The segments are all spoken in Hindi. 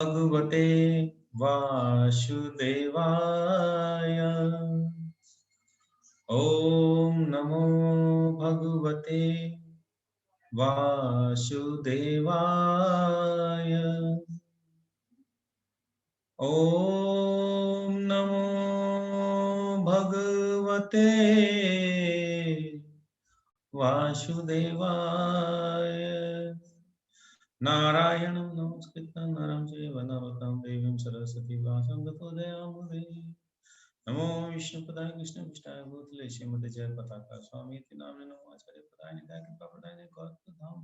भगवते वासुदेवाय। ओम नमो भगवते वासुदेवाय। ओम नमो भगवते वासुदेवाय। नारायणं नमस्कृतं नरं चैव नरोत्तमं देवीं सरस्वतीं व्यासं ततो जयामुदीरये। नमो विष्णुपदाय कृष्णपृष्ठाय भूतले श्रीमते जयपताका स्वामी इति नाम्ने नमो आचार्यपदाय निधाय कृपापदाय गौरधाम।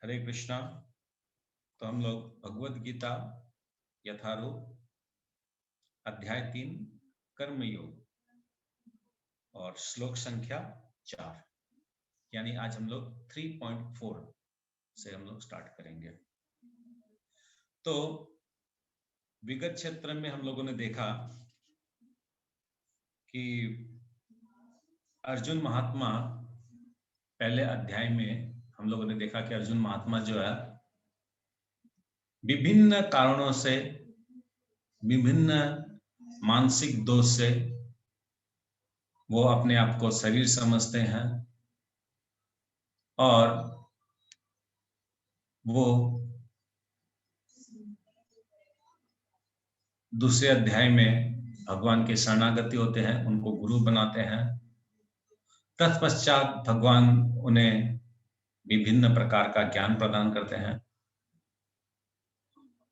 हरे कृष्णा। तो हम लोग भगवद गीता यथारूप अध्याय 3 कर्मयोग और श्लोक संख्या 4 यानी आज हम लोग 3.4 से हम लोग स्टार्ट करेंगे। तो विगत क्षेत्र में हम लोगों ने देखा कि अर्जुन महात्मा, पहले अध्याय में हम लोगों ने देखा कि अर्जुन महात्मा जो है विभिन्न कारणों से, विभिन्न मानसिक दोष से वो अपने आप को शरीर समझते हैं और वो दूसरे अध्याय में भगवान के शरणागति होते हैं, उनको गुरु बनाते हैं। तत्पश्चात भगवान उन्हें विभिन्न प्रकार का ज्ञान प्रदान करते हैं।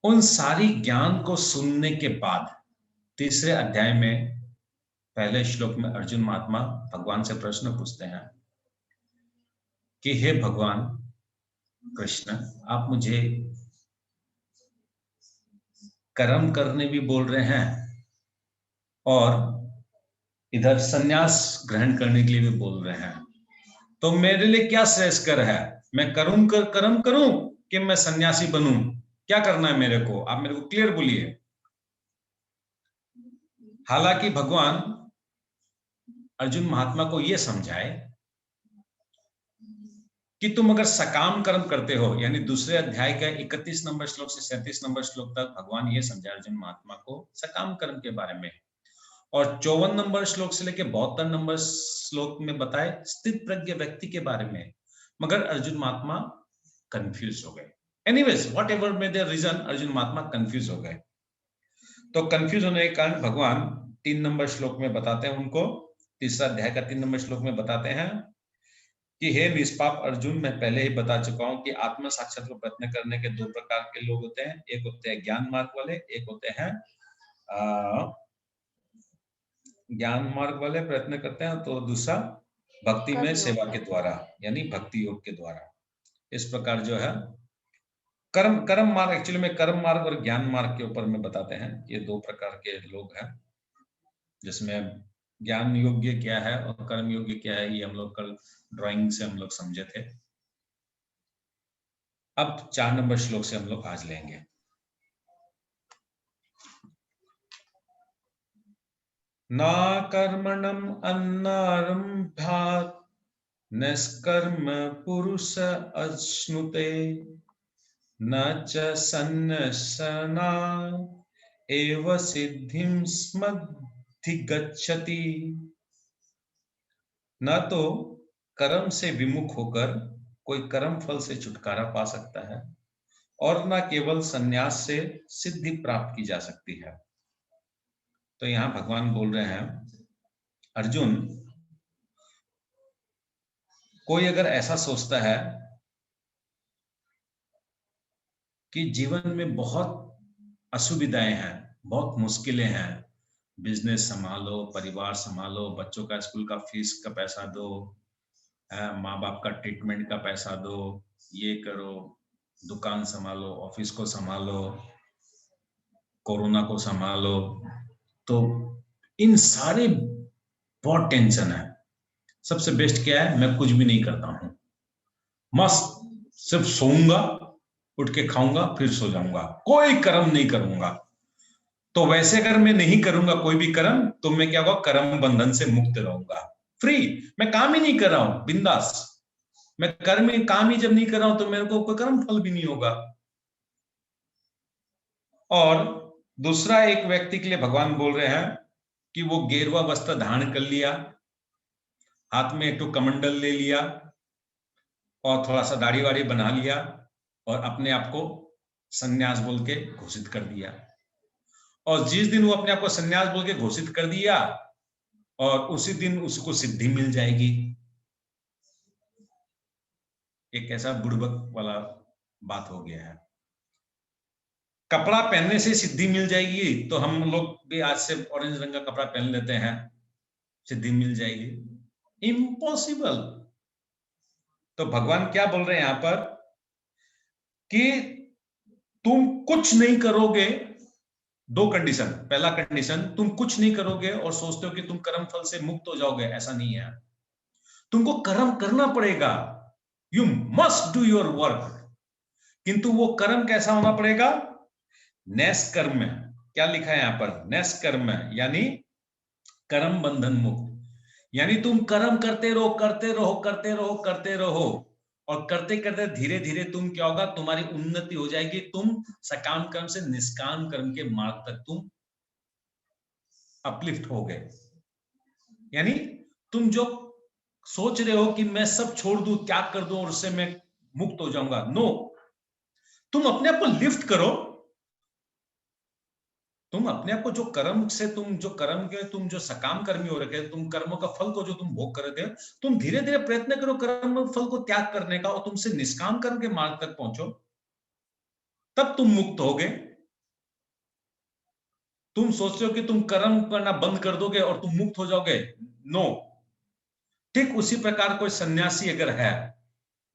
उन सारी ज्ञान को सुनने के बाद तीसरे अध्याय में पहले श्लोक में अर्जुन महात्मा भगवान से प्रश्न पूछते हैं कि हे भगवान कृष्ण, आप मुझे कर्म करने भी बोल रहे हैं और इधर संन्यास ग्रहण करने के लिए भी बोल रहे हैं, तो मेरे लिए क्या श्रेयस्कर है? मैं कर्म करूं कि मैं सन्यासी बनूं? क्या करना है मेरे को? आप मेरे को क्लियर बोलिए। हालांकि भगवान अर्जुन महात्मा को यह समझाए कि तुम अगर सकाम कर्म करते हो, यानी दूसरे अध्याय का 31 नंबर श्लोक से 37 नंबर श्लोक तक भगवान ये समझा अर्जुन महात्मा को सकाम कर्म के बारे में, और 54 नंबर श्लोक से लेकर 72 नंबर श्लोक में बताए स्थित प्रज्ञ व्यक्ति के बारे में। मगर अर्जुन महात्मा कंफ्यूज हो गए। Anyways, whatever may the reason, Arjun महात्मा कंफ्यूज हो गए। तो कंफ्यूज होने के कारण भगवान 3 नंबर श्लोक में बताते हैं उनको, तीसरा अध्याय का 3 नंबर श्लोक में बताते हैं कि हे निष्पाप अर्जुन, मैं पहले ही बता चुका हूं कि आत्म साक्षात्कार को प्रयत्न करने के 2 प्रकार के लोग होते हैं। एक होते हैं ज्ञान मार्ग वाले, एक होते हैं ज्ञान मार्ग वाले प्रयत्न करते हैं, तो दूसरा भक्ति में सेवा के द्वारा, यानी भक्ति योग के द्वारा। इस प्रकार जो है कर्म मार्ग, एक्चुअली में कर्म मार्ग और ज्ञान मार्ग के ऊपर में बताते हैं। ये 2 प्रकार के लोग हैं, जिसमें ज्ञान योग्य क्या है और कर्म योग्य क्या है, ये हम लोग कल ड्राइंग से हम लोग समझे थे। अब 4 नंबर श्लोक से हम लोग आज लेंगे। ना कर्मणम अन्नारंभात् निष्कर्म पुरुष अश्नुते न च सन्न्यासना एव सिद्धिं स्मधिगच्छति। न तो कर्म से विमुख होकर कोई कर्म फल से छुटकारा पा सकता है और न केवल संन्यास से सिद्धि प्राप्त की जा सकती है। तो यहां भगवान बोल रहे हैं, अर्जुन, कोई अगर ऐसा सोचता है कि जीवन में बहुत असुविधाएं हैं, बहुत मुश्किलें हैं, बिजनेस संभालो, परिवार संभालो, बच्चों का स्कूल का फीस का पैसा दो, माँ बाप का ट्रीटमेंट का पैसा दो, ये करो, दुकान संभालो, ऑफिस को संभालो, कोरोना को संभालो, तो इन सारे बहुत टेंशन है। सबसे बेस्ट क्या है? मैं कुछ भी नहीं करता हूं, मस्त सिर्फ सोऊंगा, उठ के खाऊंगा, फिर सो जाऊंगा, कोई कर्म नहीं करूंगा। तो वैसे अगर मैं नहीं करूंगा कोई भी कर्म, तो मैं क्या होगा? कर्म बंधन से मुक्त रहूंगा, फ्री। मैं काम ही नहीं कर रहा हूं, बिंदास। मैं काम ही जब नहीं कर रहा हूं तो मेरे को कोई कर्म फल भी नहीं होगा। और दूसरा एक व्यक्ति के लिए भगवान बोल रहे हैं कि वो गेरुआ वस्त्र धारण कर लिया, हाथ में एक तो कमंडल ले लिया और थोड़ा सा दाढ़ी वाड़ी बना लिया और अपने आप को संन्यास बोल के घोषित कर दिया। और जिस दिन वो अपने आप को संन्यास बोल के घोषित कर दिया और उसी दिन उसको सिद्धि मिल जाएगी। एक ऐसा बुड़बक वाला बात हो गया है। कपड़ा पहनने से सिद्धि मिल जाएगी तो हम लोग भी आज से ऑरेंज रंग का कपड़ा पहन लेते हैं, सिद्धि मिल जाएगी। इम्पॉसिबल। तो भगवान क्या बोल रहे हैं यहां पर कि तुम कुछ नहीं करोगे। दो कंडीशन। पहला कंडीशन, तुम कुछ नहीं करोगे और सोचते हो कि तुम कर्म फल से मुक्त हो जाओगे, ऐसा नहीं है। तुमको कर्म करना पड़ेगा। You must do your work. किंतु वो कर्म कैसा होना पड़ेगा? नैष्कर्म। क्या लिखा है यहां पर? नैष्कर्म, यानी कर्म बंधन मुक्त। यानी तुम कर्म करते रहो, करते रहो, करते रहो, करते रहो, और करते करते धीरे धीरे तुम क्या होगा, तुम्हारी उन्नति हो जाएगी। तुम सकाम कर्म से निष्काम कर्म के मार्ग तक तुम अपलिफ्ट हो गए। यानी तुम जो सोच रहे हो कि मैं सब छोड़ दूं, त्याग कर दूं और उससे मैं मुक्त हो जाऊंगा, नो। तुम अपने आप को लिफ्ट करो। तुम अपने आप को जो कर्म से, तुम जो कर्म के, तुम जो सकाम कर्मी हो रखे, तुम कर्मों का फल को जो तुम भोग कर रहे थे, तुम धीरे धीरे प्रयत्न करो कर्म फल को त्याग करने का और तुमसे निष्काम कर्म के मार्ग तक पहुंचो, तब तुम मुक्त होगे। तुम सोचते हो कि तुम कर्म करना बंद कर दोगे और तुम मुक्त हो जाओगे, नो। ठीक उसी प्रकार कोई सन्यासी अगर है,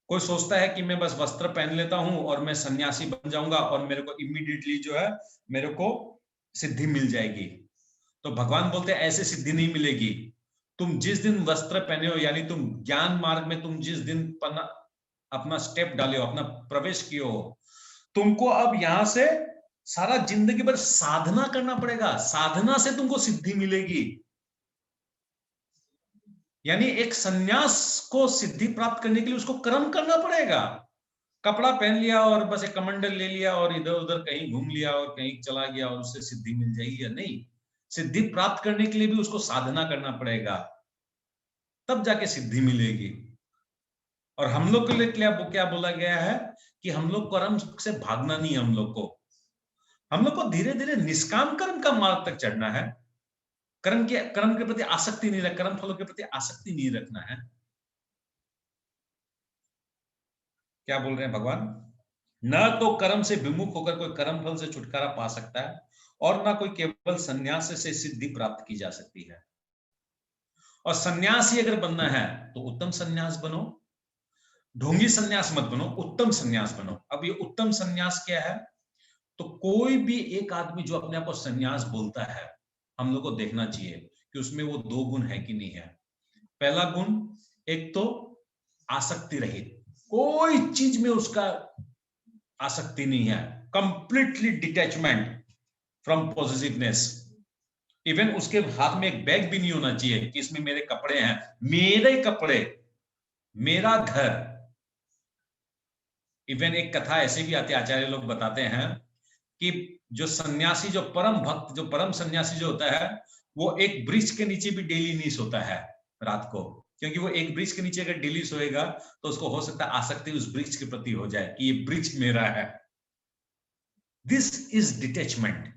कोई सोचता है कि मैं बस वस्त्र पहन लेता हूं और मैं सन्यासी बन जाऊंगा और मेरे को इमीडिएटली जो है मेरे को सिद्धि मिल जाएगी, तो भगवान बोलते हैं ऐसे सिद्धि नहीं मिलेगी। तुम जिस दिन वस्त्र पहने हो, यानी तुम ज्ञान मार्ग में तुम जिस दिन अपना स्टेप डाले हो, अपना प्रवेश किए हो, तुमको अब यहां से सारा जिंदगी भर साधना करना पड़ेगा। साधना से तुमको सिद्धि मिलेगी। यानी एक सन्यास को सिद्धि प्राप्त करने के लिए उसको कर्म करना पड़ेगा। कपड़ा पहन लिया और बस एक कमंडल ले लिया और इधर उधर कहीं घूम लिया और कहीं चला गया और उससे सिद्धि मिल जाएगी, या नहीं। सिद्धि प्राप्त करने के लिए भी उसको साधना करना पड़ेगा, तब जाके सिद्धि मिलेगी। और हम लोग के लिए क्या क्या बोला गया है कि हम लोग कर्म से भागना नहीं है। हम लोग को धीरे धीरे निष्काम कर्म का मार्ग तक चढ़ना है। कर्म के प्रति आसक्ति नहीं रखना, कर्म फलों के प्रति आसक्ति नहीं रखना है। क्या बोल रहे हैं भगवान? न तो कर्म से विमुख होकर कोई कर्म फल से छुटकारा पा सकता है और ना कोई केवल संन्यास से सिद्धि प्राप्त की जा सकती है। और सन्यासी अगर बनना है तो उत्तम सन्यास बनो, ढोंगी सन्यास मत बनो, उत्तम सन्यास बनो। अब ये उत्तम सन्यास क्या है? तो कोई भी एक आदमी जो अपने आप को सन्यास बोलता है, हम लोग को देखना चाहिए कि उसमें वो दो गुण है कि नहीं है। पहला गुण, एक तो आसक्ति रहित, कोई चीज में उसका आसक्ति नहीं है, completely detachment from positiveness. Even उसके हाथ में एक बैग भी नहीं होना चाहिए कि इसमें मेरे कपड़े हैं, मेरे कपड़े, मेरा घर। इवन एक कथा ऐसे भी आती है, आचार्य लोग बताते हैं कि जो सन्यासी, जो परम भक्त, जो परम सन्यासी जो होता है, वो एक वृक्ष के नीचे भी डेली नहीं सोता है रात को, क्योंकि वो एक वृक्ष के नीचे अगर डेली सोएगा तो उसको हो सकता है आसक्ति उस वृक्ष के प्रति हो जाए कि ये वृक्ष मेरा है। This is detachment.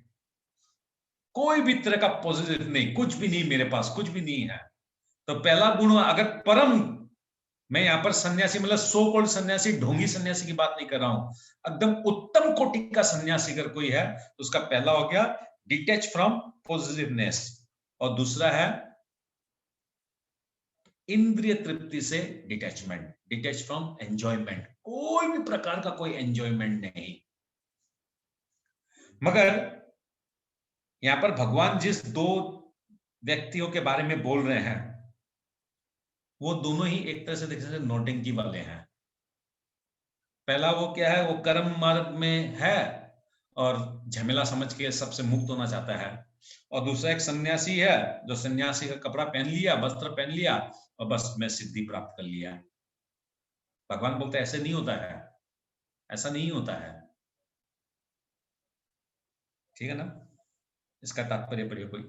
कोई भी तरह का पॉजिटिव नहीं, कुछ भी नहीं, मेरे पास कुछ भी नहीं है। तो पहला गुण, अगर परम, मैं यहां पर सन्यासी मतलब सो कॉल्ड सन्यासी, ढोंगी सन्यासी की बात नहीं कर रहा हूं, एकदम उत्तम कोटि का सन्यासी अगर कोई है तो उसका पहला हो गया डिटैच फ्रॉम पॉजिटिवनेस। और दूसरा है इंद्रिय तृप्ति से डिटैचमेंट, डिटैच फ्रॉम एंजॉयमेंट, कोई भी प्रकार का कोई एंजॉयमेंट नहीं। मगर यहां पर भगवान जिस दो व्यक्तियों के बारे में बोल रहे हैं, वो दोनों ही एक तरह से देख सकते नौटंकी वाले हैं। पहला वो क्या है, वो कर्म मार्ग में है और झमेला समझ के सबसे मुक्त होना चाहता है। और दूसरा एक सन्यासी है जो सन्यासी का कपड़ा पहन लिया, वस्त्र पहन लिया और बस मैं सिद्धि प्राप्त कर लिया। भगवान बोलते हैं ऐसे नहीं होता है, ऐसा नहीं होता है। ठीक है ना? इसका तात्पर्य पढ़िए कोई।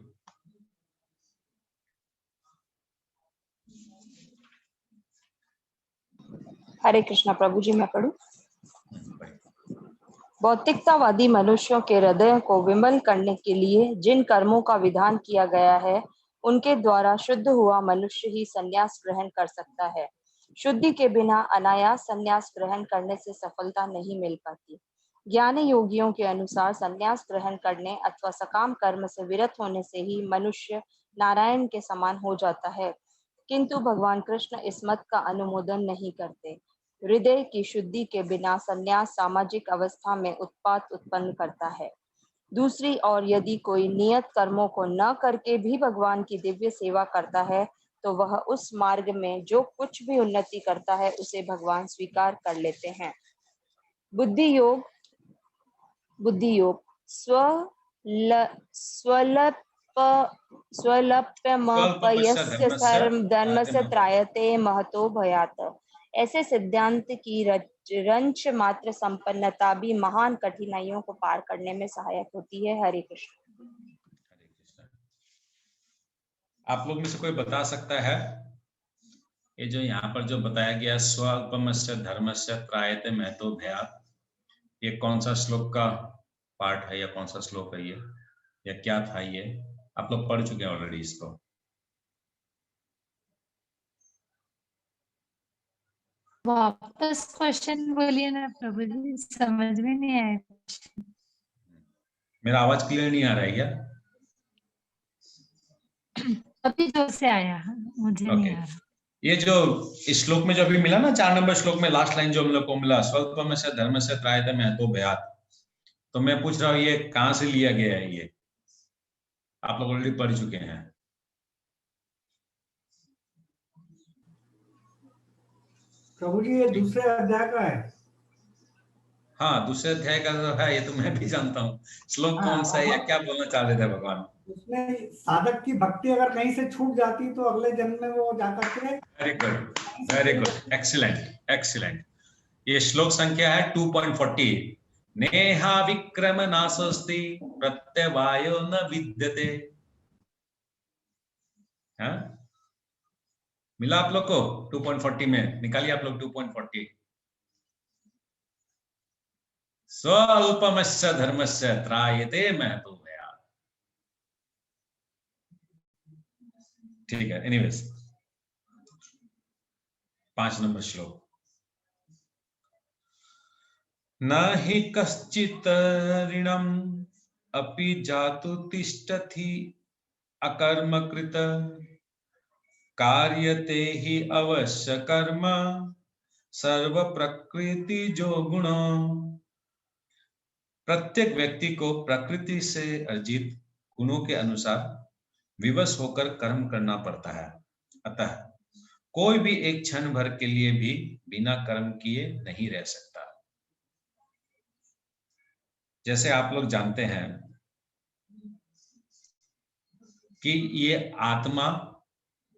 हरे कृष्णा प्रभु जी, मैं पढ़ूं। पढ़िए। भौतिकतावादी मनुष्यों के हृदय को विमल करने के लिए जिन कर्मों का विधान किया गया है, उनके द्वारा शुद्ध हुआ मनुष्य ही संन्यास ग्रहण कर सकता है। शुद्धि के बिना अनायास संन्यास ग्रहण करने से सफलता नहीं मिल पाती। ज्ञानी योगियों के अनुसार संन्यास ग्रहण करने अथवा सकाम कर्म से विरत होने से ही मनुष्य नारायण के समान हो जाता है, किंतु भगवान कृष्ण इस मत का अनुमोदन नहीं करते। हृदय की शुद्धि के बिना संन्यास सामाजिक अवस्था में उत्पात उत्पन्न करता है। दूसरी ओर यदि कोई नियत कर्मों को न करके भी भगवान की दिव्य सेवा करता है, तो वह उस मार्ग में जो कुछ भी उन्नति करता है उसे भगवान स्वीकार कर लेते हैं। बुद्धि योग स्वल्पमपयस्य धर्मस्य त्रायते महतो भयात्। ऐसे सिद्धांत की रंच मात्र संपन्नता भी महान कठिनाइयों को पार करने में सहायक होती है। हरे कृष्ण। हरे कृष्ण। आप लोग में से कोई बता सकता है ये जो यहाँ पर जो बताया गया स्वल्पमस्य धर्मस्य त्रायते महतो भयात्, ये कौन सा श्लोक का पार्ट है या कौन सा श्लोक है ये, या क्या था ये? आप लोग पढ़ चुके हैं ऑलरेडी इसको। वापस क्वेश्चन बोलिए ना प्रभु जी, समझ में नहीं आया। मेरा आवाज क्लियर नहीं आ रहा है क्या? अभी जोर से आया, मुझे नहीं आ रहा। ये जो इस श्लोक में जो अभी मिला ना 4 नंबर श्लोक में लास्ट लाइन जो हम लोग को मिला, स्वल्पमस्य धर्मस्य त्रायते महतो भयात्, तो मैं पूछ रहा हूँ ये कहाँ से लिया गया है? ये आप लोग ऑलरेडी पढ़ चुके हैं। प्रभु जी ये दूसरे अध्याय का है। हाँ, दूसरे अध्याय का जो है ये तो मैं भी जानता हूँ। श्लोक कौन सा है या क्या बोलना चाह रहे थे भगवान? उसमें साधक की भक्ति अगर कहीं से छूट जाती तो अगले जन्म में वो जाकर के। Very good, excellent excellent. ये श्लोक संख्या है 2.40। नेहा विक्रम नासोस्ति प्रत्यवायो न विद्यते। हाँ, मिला आप लोग को? 2.40 में निकालिए आप लोग 2.40। स्वल्पमस्य धर्मस्य त्रायते महतो भयात्। ठीक है, एनीवेज 5 नंबर श्लोक। न हि कश्चित् ऋणम् अपि जातु तिष्ठति अकर्मकृत कार्यते हि अवश्य कर्म सर्व प्रकृति जो गुण। प्रत्येक व्यक्ति को प्रकृति से अर्जित गुणों के अनुसार विवश होकर कर्म करना पड़ता है। अतः कोई भी एक क्षण भर के लिए भी बिना कर्म किए नहीं रह सकता। जैसे आप लोग जानते हैं कि ये आत्मा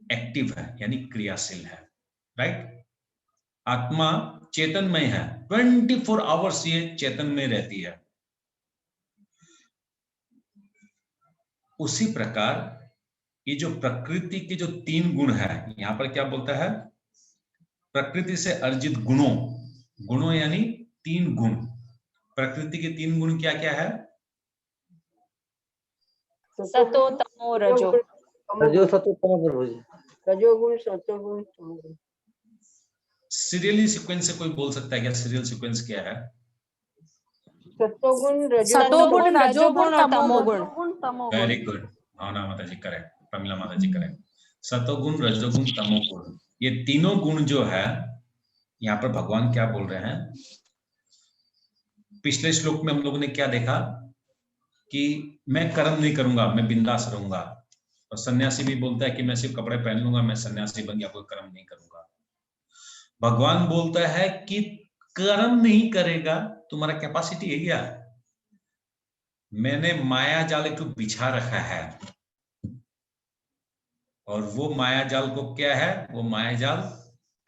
एक्टिव है यानी क्रियाशील है, राइट? आत्मा चेतनमय है, 24 आवर्स ये चेतन में रहती है। उसी प्रकार ये जो प्रकृति के जो 3 गुण है, यहां पर क्या बोलता है? प्रकृति से अर्जित गुणों, गुणों यानी 3 गुण। प्रकृति के 3 गुण क्या क्या है? सतो तमो रजो। रजो सतो तमो प्रभु जी। रजोगुण सतोगुण तमोगुण। सीरियली सीक्वेंस से कोई बोल सकता है क्या? सीरियल सीक्वेंस क्या है? सतोगुण सतोगुण रजोगुण और तमोगुण। वेरी गुड, भावना माता जी करेक्ट, प्रमिला माता जी करेक्ट। सतोगुण रजोगुण तमोगुण, ये तीनों गुण जो है यहाँ पर भगवान क्या बोल रहे हैं? पिछले श्लोक में हम लोगों ने क्या देखा कि मैं कर्म नहीं करूंगा, मैं बिंदास रहूंगा। और सन्यासी भी बोलता है कि मैं सिर्फ कपड़े पहन लूंगा, मैं सन्यासी बन गया, कोई कर्म नहीं करूंगा। भगवान बोलता है कि कर्म नहीं करेगा, तुम्हारा कैपेसिटी है क्या? मैंने माया जाल एक बिछा रखा है, और वो माया जाल को क्या है? वो माया जाल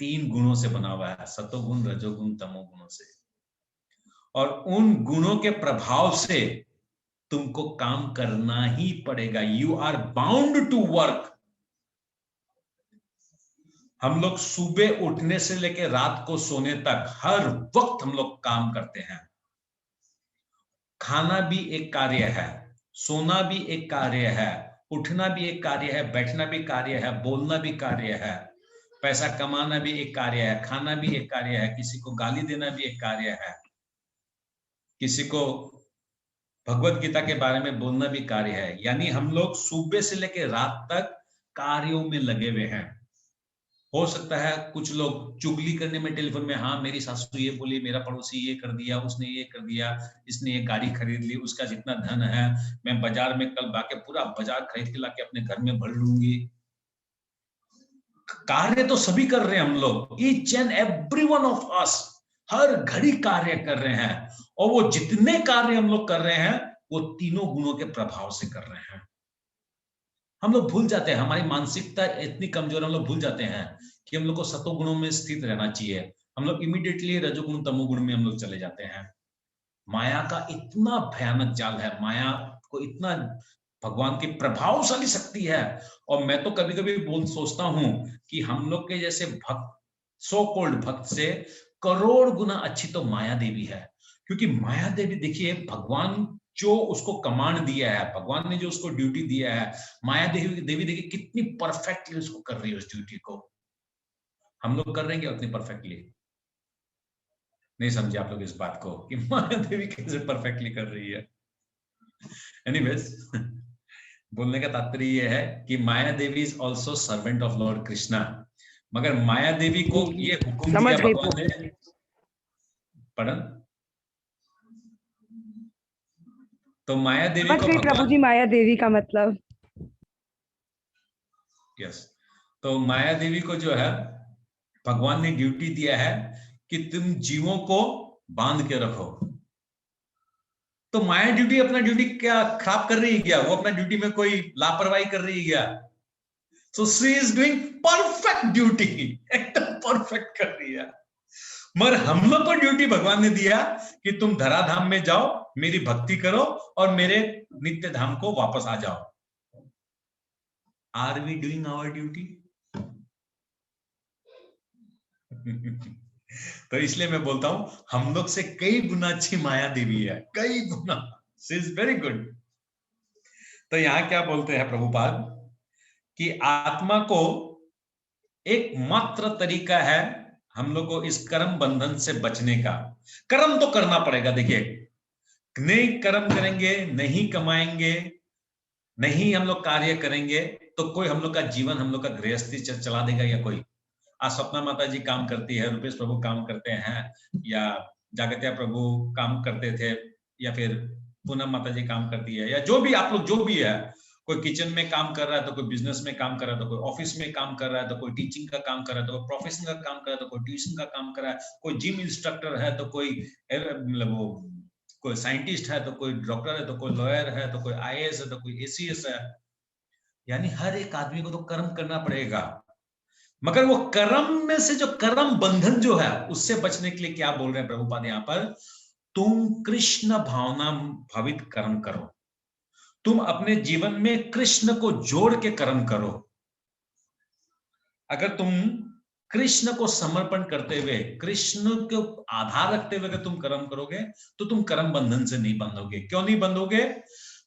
3 गुणों से बना हुआ है, सतोगुण, रजोगुण, तमोगुणों से। और उन गुणों के प्रभाव से तुमको काम करना ही पड़ेगा। You are bound to work. हम लोग सुबह उठने से लेकर रात को सोने तक हर वक्त हम लोग काम करते हैं। खाना भी एक कार्य है, सोना भी एक कार्य है, उठना भी एक कार्य है, बैठना भी कार्य है, बोलना भी कार्य है, पैसा कमाना भी एक कार्य है, खाना भी एक कार्य है, किसी को गाली देना भी एक कार्य है, किसी को भगवत गीता के बारे में बोलना भी कार्य है। यानी हम लोग सुबह से लेकर रात तक कार्यों में लगे हुए हैं। हो सकता है कुछ लोग चुगली करने में टेलीफोन में, हाँ मेरी सासू ये बोली, मेरा पड़ोसी ये कर दिया, उसने ये कर दिया, इसने ये गाड़ी खरीद ली, उसका जितना धन है मैं बाजार में कल बाके पूरा बाजार खरीद के लाके अपने घर में भर लूंगी। कार्य तो सभी कर रहे हैं हम लोग, each and every one of us हर घड़ी कार्य कर रहे हैं। और वो जितने कार्य हम लोग कर रहे हैं वो तीनों गुणों के प्रभाव से कर रहे हैं। हम लोग भूल जाते हैं, हमारी मानसिकता इतनी कमजोर, हम लोग भूल जाते हैं कि हम लोग को सतोगुणों में स्थित रहना चाहिए। हम लोग इमीडिएटली रजोगुण तमोगुण में हम लोग चले जाते हैं। माया का इतना भयानक जाल है, माया को इतना भगवान की प्रभावशाली शक्ति है। और मैं तो कभी कभी सोचता हूं कि हम लोग के जैसे भक्त, सो कॉल्ड भक्त से करोड़ गुना अच्छी तो माया देवी है। क्योंकि माया देवी देखिए, भगवान जो उसको कमांड दिया है, भगवान ने जो उसको ड्यूटी दिया है, माया देवी देखिए कितनी परफेक्टली उसको कर रही है उस ड्यूटी को। हम लोग कर रहे हैं उतनी परफेक्टली? नहीं समझे आप लोग इस बात को कि माया देवी कैसे परफेक्टली कर रही है। एनीवेज, बोलने का तात्पर्य यह है कि Maya Devi is also servant of Lord Krishna. मगर माया देवी को ये हुक्म दिया भगवान ने, पढ़न, तो माया देवी को प्रभु जी माया देवी का मतलब, यस, तो माया देवी को जो है भगवान ने ड्यूटी दिया है कि तुम जीवों को बांध के रखो। तो माया ड्यूटी अपना ड्यूटी क्या खराब कर रही है क्या? वो अपना ड्यूटी में कोई लापरवाही कर रही है क्या? So she is doing perfect duty, एकदम परफेक्ट कर रही है। मगर हम लोग को ड्यूटी भगवान ने दिया कि तुम धराधाम में जाओ, मेरी भक्ति करो और मेरे नित्य धाम को वापस आ जाओ। Are we doing our duty? तो इसलिए मैं बोलता हूं हम लोग से कई गुना अच्छी माया देवी है, कई गुना। She is very good. तो यहां क्या बोलते हैं प्रभुपाद कि आत्मा को एकमात्र तरीका है हम लोग को इस कर्म बंधन से बचने का। कर्म तो करना पड़ेगा। देखिए, नहीं कर्म करेंगे, नहीं कमाएंगे, नहीं हम लोग कार्य करेंगे तो कोई हम लोग का जीवन, हम लोग का गृहस्थी चला देगा या कोई? आज सपना माता जी काम करती है, रुपेश प्रभु काम करते हैं, या जागत्या प्रभु काम करते थे, या फिर पूनम माता जी काम करती है, या जो भी आप लोग जो भी है, कोई किचन में काम कर रहा है तो कोई बिजनेस में काम कर रहा है, तो कोई ऑफिस में काम कर रहा है, तो कोई टीचिंग का काम कर रहा है, तो कोई प्रोफेशन का काम कर रहा है, तो कोई ट्यूशन का काम कर रहा है, कोई जिम इंस्ट्रक्टर है, तो कोई मतलब वो कोई साइंटिस्ट है, तो कोई डॉक्टर है, तो कोई लॉयर है, तो कोई आईएएस है, तो कोई एसीएस है। यानी हर एक आदमी को तो कर्म करना पड़ेगा। मगर वो कर्म में से जो कर्म बंधन जो है उससे बचने के लिए क्या बोल रहे हैं प्रभुपाद यहां पर? तुम कृष्ण भावना भावित कर्म करो। तुम अपने जीवन में कृष्ण को जोड़ के कर्म करो। अगर तुम कृष्ण को समर्पण करते हुए, कृष्ण को आधार रखते हुए अगर तुम कर्म करोगे तो तुम कर्म बंधन से नहीं बंधोगे। क्यों नहीं बंधोगे?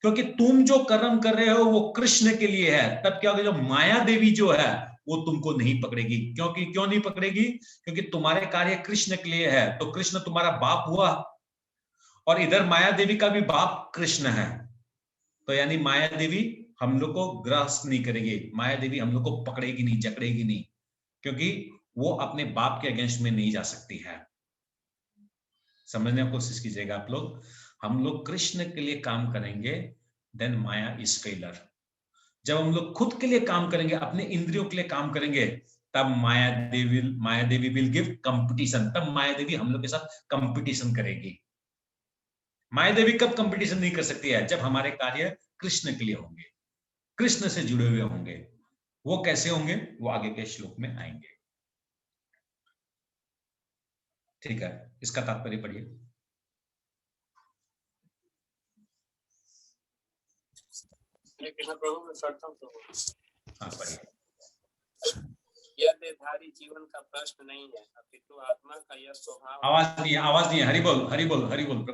क्योंकि तुम जो कर्म कर रहे हो वो कृष्ण के लिए है। तब क्या होगा, जो माया देवी जो है वो तुमको नहीं पकड़ेगी। क्योंकि क्यों नहीं पकड़ेगी? क्योंकि तुम्हारे कार्य कृष्ण के लिए है। तो कृष्ण तुम्हारा बाप हुआ और इधर माया देवी का भी बाप कृष्ण है। तो यानी माया देवी हम लोग को ग्रस्त नहीं करेगी, माया देवी हम लोग को पकड़ेगी नहीं, जकड़ेगी नहीं, क्योंकि वो अपने बाप के अगेंस्ट में नहीं जा सकती है। समझने की कोशिश कीजिएगा आप लोग। हम लोग कृष्ण के लिए काम करेंगे, देन माया इज फेलर। जब हम लोग खुद के लिए काम करेंगे, अपने इंद्रियों के लिए काम करेंगे, तब माया देवी विल गिव कंपटीशन। तब माया देवी हम लोग के साथ कंपटीशन करेगी। माया देवी कब कंपटीशन नहीं कर सकती है? जब हमारे कार्य कृष्ण के लिए होंगे, कृष्ण से जुड़े हुए होंगे। वो कैसे होंगे? वो आगे के श्लोक में आएंगे। ठीक है, इसका तात्पर्य पढ़िए। प्रभु मैं पढ़ता हूँ प्रभु। हाँ पढ़िए। यह देहधारी जीवन का प्रश्न नहीं है, अपितु आत्मा का यह स्वभाव। आवाज नहीं है, हरि बोल हरि बोल हरि बोल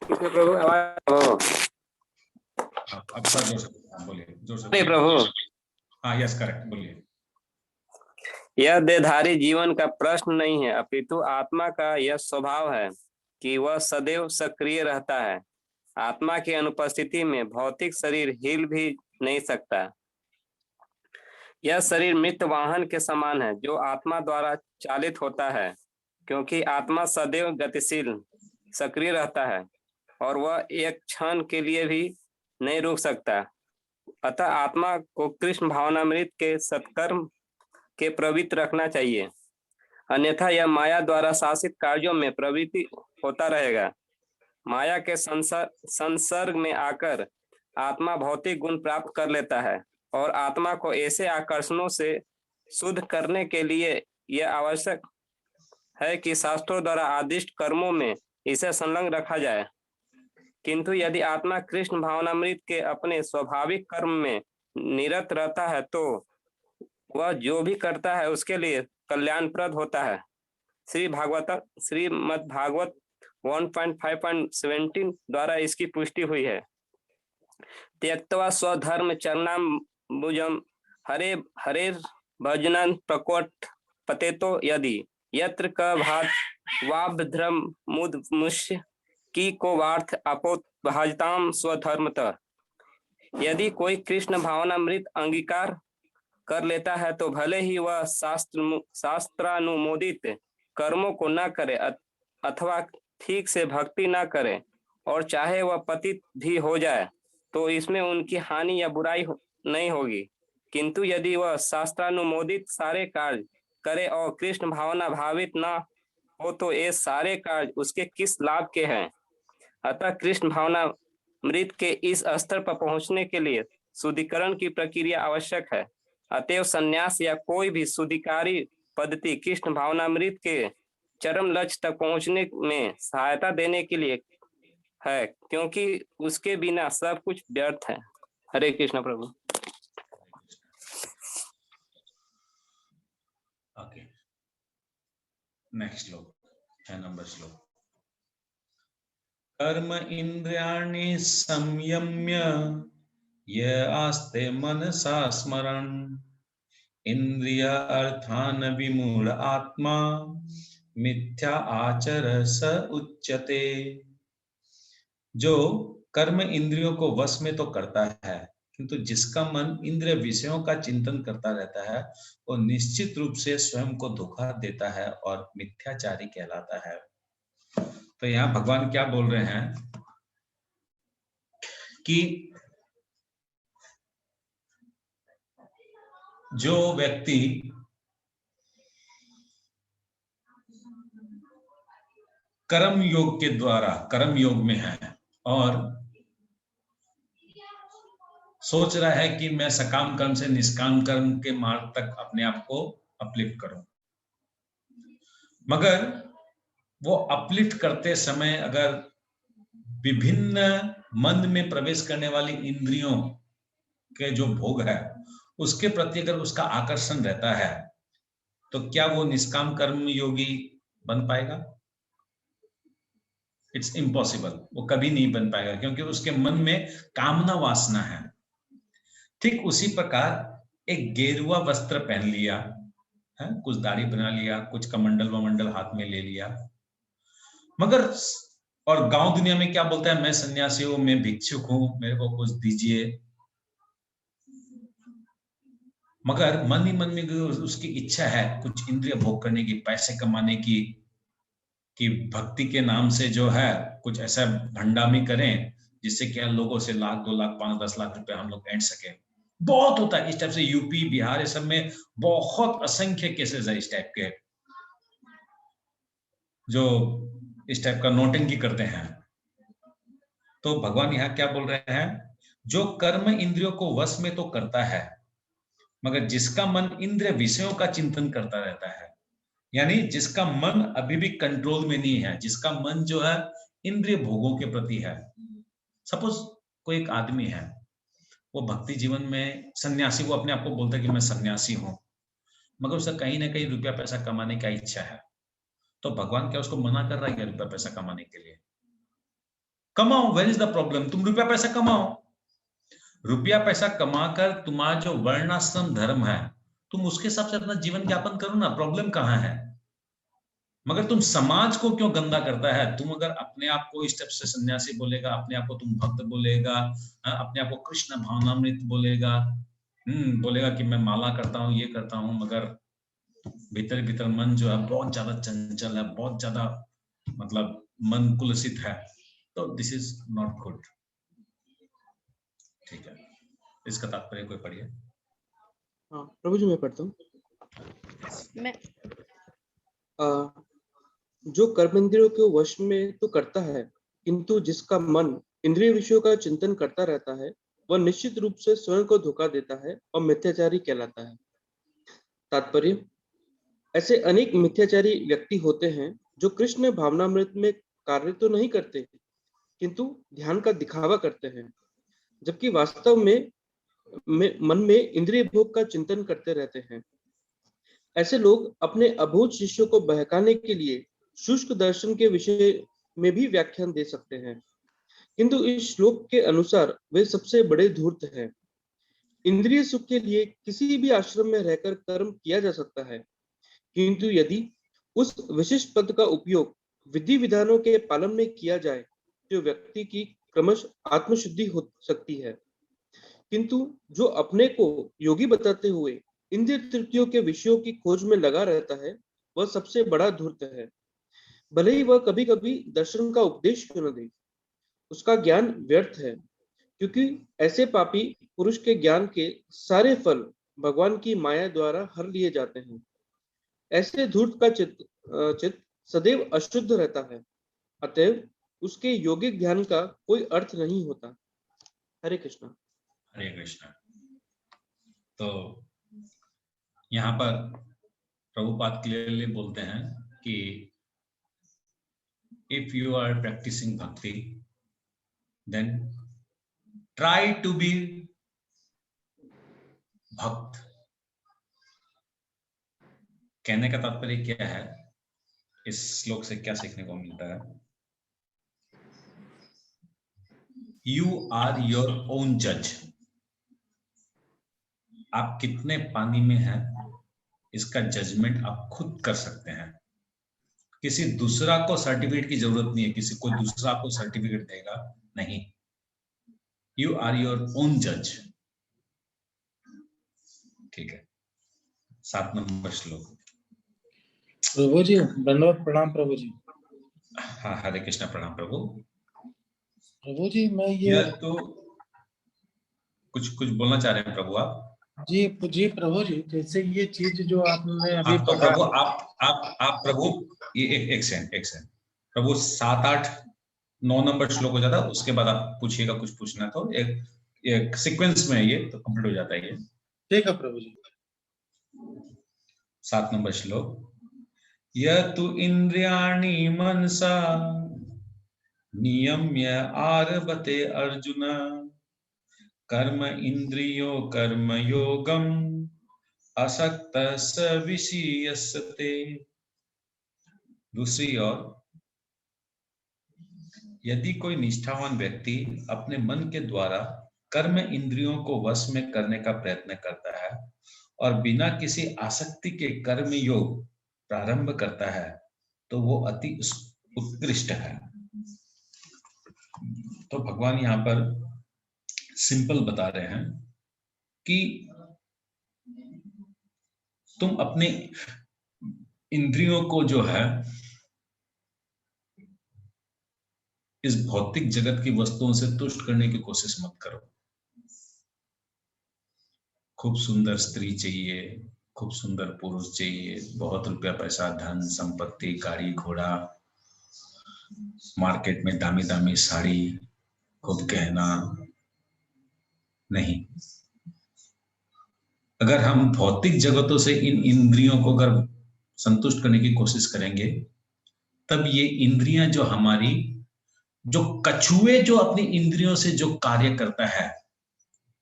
प्रभु आवाज। अब सर जोर से बोलिए, जोर से प्रभु। हाँ यस करेक्ट, बोलिए। यह देहधारी जीवन का प्रश्न नहीं है, अपितु आत्मा का यह स्वभाव है कि वह सदैव सक्रिय रहता है। आत्मा की अनुपस्थिति में भौतिक शरीर हिल भी नहीं सकता। यह शरीर मृत वाहन के समान है जो आत्मा द्वारा चालित होता है, क्योंकि आत्मा सदैव गतिशील सक्रिय रहता है और वह एक क्षण के लिए भी नहीं रुक सकता। अतः आत्मा को कृष्ण भावनामृत के सत्कर्म के प्रवृत्त रखना चाहिए, अन्यथा यह माया द्वारा शासित कार्यों में प्रवृत्ति होता रहेगा। माया के संसर्ग में आकर आत्मा भौतिक गुण प्राप्त कर लेता है और आत्मा को ऐसे आकर्षणों से शुद्ध करने के लिए यह आवश्यक है कि शास्त्रों द्वारा आदिष्ट कर्मों में इसे संलग्न रखा जाए। किंतु यदि आत्मा कृष्ण भावनामृत के अपने स्वाभाविक कर्म में निरत रहता है तो वह जो भी करता है उसके लिए कल्याणप्रद होता है। श्रीमद्भागवत 1.5.17 द्वारा इसकी पुष्टि हुई है। त्यक्त्वा स्वधर्म चरणाम्बुजं हरे हरेर भजनं प्रकोट पतेतो यदि यत्र क भात वाभद्रम मुद मुष्य की को वार्थ अपोत भाजताम स्वधर्मतः। यदि कोई कृष्ण भावनामृत अंगीकार कर लेता है तो भले ही वह शास्त्रानुमोदित कर्मों को न करे अथवा ठीक से भक्ति न करे, और चाहे वह पतित भी हो जाए तो इसमें उनकी हानि या बुराई नहीं होगी। किंतु यदि वह शास्त्रानुमोदित सारे कार्य करे और कृष्ण भावना भावित न हो तो ये सारे कार्य उसके किस लाभ के हैं। अतः कृष्ण भावना मृत के इस स्तर पर पहुंचने के लिए शुद्धिकरण की प्रक्रिया आवश्यक है। अतएव संन्यास या कोई भी शुद्धिकारी पद्धति कृष्ण भावनामृत के चरम लक्ष्य तक पहुंचने में सहायता देने के लिए है, क्योंकि उसके बिना सब कुछ व्यर्थ है। हरे कृष्ण प्रभु। ओके, नेक्स्ट श्लोक है नंबर श्लोक। कर्म इंद्रियाणि संयम्य ये आस्ते मनसा स्मरण इंद्रिय अर्थान विमूढ़ आत्मा मिथ्या आचर स उच्यते। जो कर्म इंद्रियों को वश में तो करता है, किंतु जिसका मन इंद्रिय विषयों का चिंतन करता रहता है वो निश्चित रूप से स्वयं को धोखा देता है और मिथ्याचारी कहलाता है। तो यहाँ भगवान क्या बोल रहे हैं कि जो व्यक्ति कर्म योग के द्वारा कर्म योग में है और सोच रहा है कि मैं सकाम कर्म से निष्काम कर्म के मार्ग तक अपने आप को अपलिफ्ट करूं, मगर वो अपलिफ्ट करते समय अगर विभिन्न मन में प्रवेश करने वाली इंद्रियों के जो भोग है उसके प्रति अगर उसका आकर्षण रहता है तो क्या वो निष्काम कर्म योगी बन पाएगा? इट्स इम्पॉसिबल, वो कभी नहीं बन पाएगा, क्योंकि उसके मन में कामना वासना है। ठीक उसी प्रकार एक गेरुआ वस्त्र पहन लिया है, कुछ दाढ़ी बना लिया, कुछ कमंडल वमंडल हाथ में ले लिया, मगर और गांव दुनिया में क्या बोलता है, मैं सन्यासी हूं, मैं भिक्षुक हूं, मेरे को कुछ दीजिए, मगर मन ही मन में उसकी इच्छा है कुछ इंद्रिय भोग करने की, पैसे कमाने की, कि भक्ति के नाम से जो है कुछ ऐसा भंडामी करें जिससे क्या लोगों से लाख 2 लाख 5 10 लाख रुपए हम लोग ऐंठ सके। बहुत होता है इस टाइप से, यूपी बिहार ये सब में बहुत असंख्य केसेस है इस टाइप के, जो इस टाइप का नोटंकी करते हैं। तो भगवान यहाँ क्या बोल रहे हैं, जो कर्म इंद्रियों को वश में तो करता है, मगर जिसका मन इंद्रिय विषयों का चिंतन करता रहता है यानी जिसका मन अभी भी कंट्रोल में नहीं है, जिसका मन जो है इंद्रिय भोगों के प्रति है। सपोज कोई एक आदमी है, वो भक्ति जीवन में सन्यासी, वो अपने आप को बोलता है कि मैं सन्यासी हूं, मगर उसे कहीं ना कहीं रुपया पैसा कमाने का इच्छा है, तो भगवान क्या उसको मना कर रहा है क्या रुपया पैसा कमाने के लिए? कमाओ, वेयर इज द प्रॉब्लम? तुम रुपया पैसा कमाओ, रुपया पैसा कमाकर तुम्हारा जो वर्णाश्रम धर्म है तुम उसके हिसाब से अपना जीवन यापन करो ना, प्रॉब्लम कहाँ है? मगर तुम समाज को क्यों गंदा करता है? तुम अगर अपने आप को इस टाइप से सन्यासी बोलेगा, अपने आप को तुम भक्त बोलेगा, अपने आप को कृष्ण भावनामृत बोलेगा, बोलेगा कि मैं माला करता हूँ, ये करता हूँ, मगर भीतर भीतर मन जो है बहुत ज्यादा चंचल है, बहुत ज्यादा मतलब मन कुलसित है, तो दिस इज नॉट गुड। ठीक है, इसका तात्पर्य कोई पढ़िए। हाँ प्रभु जी मैं पढ़ता हूँ। मैं जो कर्मेंद्रियों के वश में तो करता है, किंतु जिसका मन इंद्रिय विषयों का चिंतन करता रहता है, वह निश्चित रूप से स्वयं को धोखा देता है और मिथ्याचारी कहलाता है। तात्पर्य, ऐसे अनेक मिथ्याचारी व्यक्ति होते हैं जो कृष्ण भावनामृत में कार्य तो नहीं करते, किंतु ध्यान का दिखावा करते हैं, जबकि वास्तव में मन में इंद्रिय भोग का चिंतन करते रहते हैं। ऐसे लोग अपने अबोध शिष्यों को बहकाने के लिए शुष्क दर्शन के विषय में भी व्याख्यान दे सकते हैं, किंतु इस श्लोक के अनुसार वे सबसे बड़े धूर्त हैं। इंद्रिय सुख के लिए किसी भी आश्रम में रहकर कर्म किया जा सकता है, किंतु यदि उस विशिष्ट पद का उपयोग विधि विधानों के पालन में किया जाए तो व्यक्ति की क्रमशः आत्मशुद्धि हो सकती है। किंतु जो अपने को योगी बताते हुए इंद्रिय तृप्तियों के विषयों की खोज में लगा रहता है, वह सबसे बड़ा धूर्त है। भले ही वह कभी कभी दर्शन का उपदेश क्यों न दे, उसका ज्ञान व्यर्थ है, क्योंकि ऐसे पापी पुरुष के ज्ञान के सारे फल भगवान की माया द्वारा हर लिए जाते हैं। ऐसे धूर्त का चित्त सदैव अशुद्ध रहता है, अतएव उसके योगिक ध्यान का कोई अर्थ नहीं होता। हरे कृष्णा। हरे कृष्णा। तो यहाँ पर प्रभुपाद क्लियरली बोलते हैं कि if you are practicing bhakti, then try to be भक्त। कहने का तात्पर्य क्या है, इस श्लोक से क्या सीखने को मिलता है? You are your own judge। आप कितने पानी में हैं इसका जजमेंट आप खुद कर सकते हैं। किसी दूसरा को सर्टिफिकेट की जरूरत नहीं है, किसी कोई दूसरा आपको सर्टिफिकेट देगा नहीं। यू आर योर ओन जज। ठीक है, 7 नंबर श्लोक। प्रभु जी धन्यवाद, प्रणाम प्रभु जी। हाँ, हरे कृष्णा, प्रणाम प्रभु। प्रभु जी मैं ये तो कुछ बोलना चाह रहे हैं प्रभु आप? जी प्रभु जी, जैसे ये चीज जो आपने अभी तो प्रभु आप प्रभु ये एक सेकंड प्रभु 7, 8, 9 नंबर श्लोक हो जाता है, उसके बाद आप पूछिएगा, कुछ पूछना तो एक सीक्वेंस में ये तो कंप्लीट हो जाता है ये। ठीक है प्रभु जी। 7 नंबर श्लोक। यतु इंद्रियाणि मनसा नियम्य आरभते अर्जुन कर्म इंद्रियो कर्म योगम असक्त स विषयस्ते। दूसरी ओर, यदि कोई निष्ठावान व्यक्ति अपने मन के द्वारा कर्म इंद्रियों को वश में करने का प्रयत्न करता है और बिना किसी आसक्ति के कर्म योग प्रारंभ करता है, तो वो अति उत्कृष्ट है। तो भगवान यहाँ पर सिंपल बता रहे हैं कि तुम अपने इंद्रियों को जो है इस भौतिक जगत की वस्तुओं से तुष्ट करने की कोशिश मत करो। खूब सुंदर स्त्री चाहिए, खूब सुंदर पुरुष चाहिए, बहुत रुपया पैसा, धन संपत्ति, गाड़ी घोड़ा, मार्केट में दामी दामी साड़ी, खूब गहना, नहीं। अगर हम भौतिक जगतों से इन इंद्रियों को अगर संतुष्ट करने की कोशिश करेंगे, तब ये इंद्रियां जो हमारी, जो कछुए जो अपनी इंद्रियों से जो कार्य करता है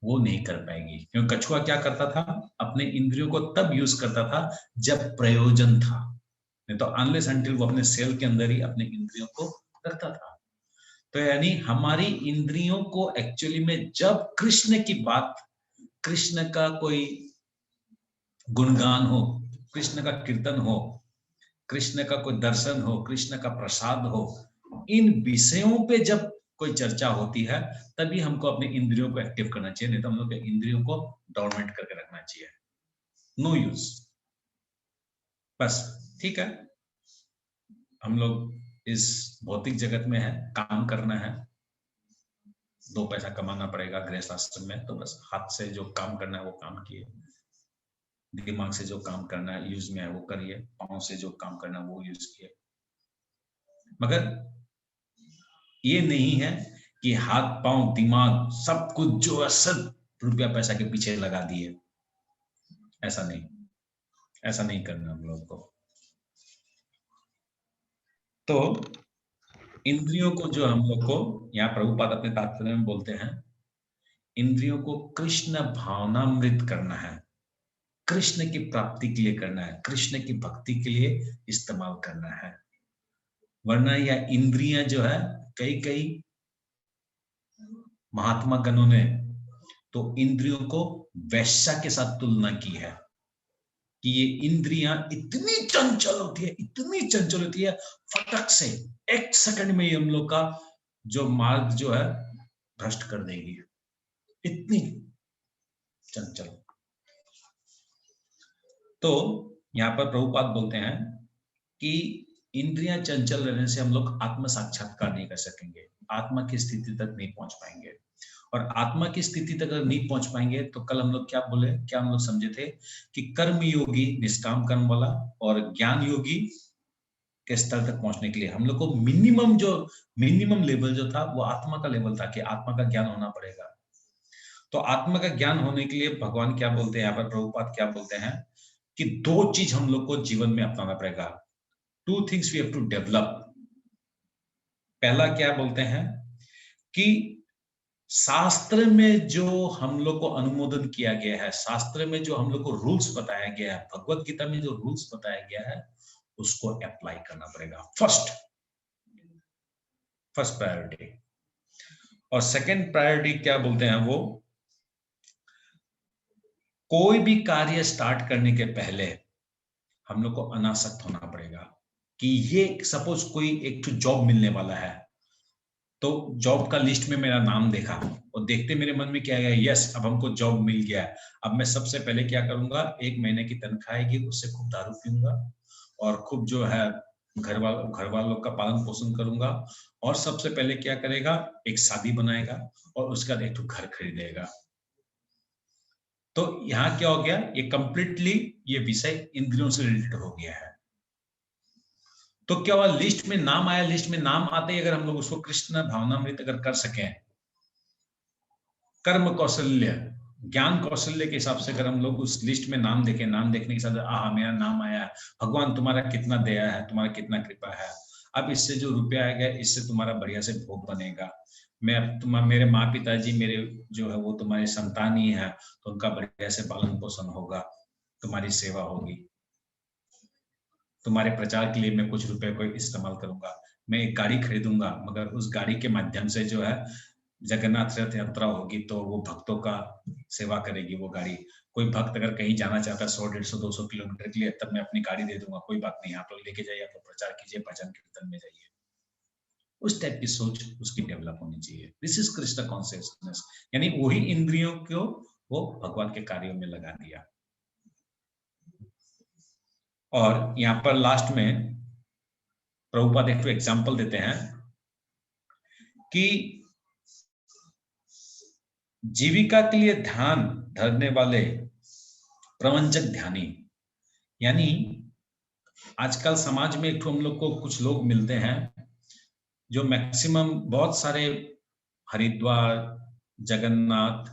वो नहीं कर पाएगी। क्योंकि कछुआ क्या करता था, अपने इंद्रियों को तब यूज करता था जब प्रयोजन था, नहीं तो अनलेस अनटिल वो अपने सेल के अंदर ही अपने इंद्रियों को करता था। तो यानी हमारी इंद्रियों को एक्चुअली में जब कृष्ण की बात, कृष्ण का कोई गुणगान हो, कृष्ण का कीर्तन हो, कृष्ण का कोई दर्शन हो, कृष्ण का प्रसाद हो, इन विषयों पे जब कोई चर्चा होती है तभी हमको अपने इंद्रियों को एक्टिव करना चाहिए, नहीं तो हम लोग के इंद्रियों को डोरमेंट करके रखना चाहिए। No use. बस ठीक है, हम लोग इस भौतिक जगत में है, काम करना है, 2 पैसा कमाना पड़ेगा गृहस्थ आश्रम में, तो बस हाथ से जो काम करना है वो काम किए, दिमाग से जो काम करना है यूज में है वो करिए, पांव से जो काम करना है वो यूज किए। मगर ये नहीं है कि हाथ पांव दिमाग सब कुछ जो है सब रुपया पैसा के पीछे लगा दिए, ऐसा नहीं करना हम लोग को। तो इंद्रियों को जो हम लोग को यहाँ प्रभुपाद अपने तात्पर्य में बोलते हैं, इंद्रियों को कृष्ण भावनामृत करना है, कृष्ण की प्राप्ति के लिए करना है, कृष्ण की भक्ति के लिए इस्तेमाल करना है। वरना यह इंद्रियां जो है, कई महात्मा गणों ने तो इंद्रियों को वैश्या के साथ तुलना की है कि ये इंद्रियां इतनी चंचल होती है, फटक से 1 सेकंड में हम लोग का जो मार्ग जो है भ्रष्ट कर देगी, इतनी चंचल। तो यहाँ पर प्रभुपाद बोलते हैं कि इंद्रियां चंचल रहने से हम लोग आत्म साक्षात्कार नहीं कर सकेंगे, आत्मा की स्थिति तक नहीं पहुंच पाएंगे। और आत्मा की स्थिति तक अगर नहीं पहुंच पाएंगे तो कल हम लोग क्या हम लोग समझे थे कि कर्म योगी निष्काम कर्म वाला और ज्ञान योगी के स्तर तक पहुंचने के लिए हम लोग को मिनिमम लेवल जो था वो आत्मा का लेवल था कि आत्मा का ज्ञान होना पड़ेगा। तो आत्मा का ज्ञान होने के लिए भगवान क्या बोलते हैं, यहाँ पर प्रभुपाद क्या बोलते हैं कि 2 चीज हम लोग को जीवन में अपनाना पड़ेगा। 2 things we have to develop। पहला क्या बोलते हैं कि शास्त्र में जो हम लोग को अनुमोदन किया गया है, शास्त्र में जो हम लोग को रूल्स बताया गया है, भगवत गीता में जो रूल्स बताया गया है उसको अप्लाई करना पड़ेगा, फर्स्ट प्रायोरिटी। और सेकंड प्रायोरिटी क्या बोलते हैं वो, कोई भी कार्य स्टार्ट करने के पहले हम लोग को अनासक्त होना पड़ेगा कि ये सपोज कोई एक जॉब मिलने वाला है, तो जॉब का लिस्ट में मेरा नाम देखा और देखते मेरे मन में क्या गया, यस अब हमको जॉब मिल गया है। अब मैं सबसे पहले क्या करूंगा, 1 महीने की तनख्वाह आएगी उससे खूब दारू पीऊंगा और खूब जो है घर वालों का पालन पोषण करूंगा, और सबसे पहले क्या करेगा, एक शादी बनाएगा और उसके बाद एक घर खरीदेगा। तो यहाँ क्या हो गया, ये कंप्लीटली ये विषय इंद्रियों से रिलेटेड हो गया है। तो क्या हुआ, लिस्ट में नाम आया, लिस्ट में नाम आते ही अगर हम लोग उसको कृष्ण भावनामृत अगर कर सकें, कर्म कौशल्य ज्ञान कौशल्य के हिसाब से अगर हम लोग उस लिस्ट में नाम देखें, नाम देखने के साथ आहा मेरा नाम आया, भगवान तुम्हारा कितना दया है, तुम्हारा कितना कृपा है, अब इससे जो रुपया आएगा इससे तुम्हारा बढ़िया से भोग बनेगा, मेरे माँ पिताजी मेरे जो है वो तुम्हारी संतान ही है, तो उनका बढ़िया से पालन पोषण होगा, तुम्हारी सेवा होगी, तुम्हारे प्रचार के लिए मैं कुछ रुपए को इस्तेमाल करूंगा, मैं एक गाड़ी खरीदूंगा, मगर उस गाड़ी के माध्यम से जो है जगन्नाथ रथ यात्रा होगी तो वो भक्तों का सेवा करेगी वो गाड़ी। कोई भक्त अगर कहीं जाना चाहता है 100, 150, 200 किलोमीटर के लिए, तब मैं अपनी गाड़ी दे दूंगा, कोई बात नहीं, आप लोग लेके जाइए, आप लोग प्रचार कीजिए, भजन कीर्तन में जाइए। उस टाइप की सोच उसकी डेवलप होनी चाहिए। दिस इज कृष्ण कॉन्शियसनेस, यानी वही इंद्रियों को वो भगवान के कार्यों में लगा दिया। और यहाँ पर लास्ट में प्रभुपाद एक एग्जाम्पल देते हैं कि जीविका के लिए ध्यान धरने वाले प्रवंचक ध्यानी, यानी आजकल समाज में हम लोग को कुछ लोग मिलते हैं जो मैक्सिमम बहुत सारे हरिद्वार, जगन्नाथ,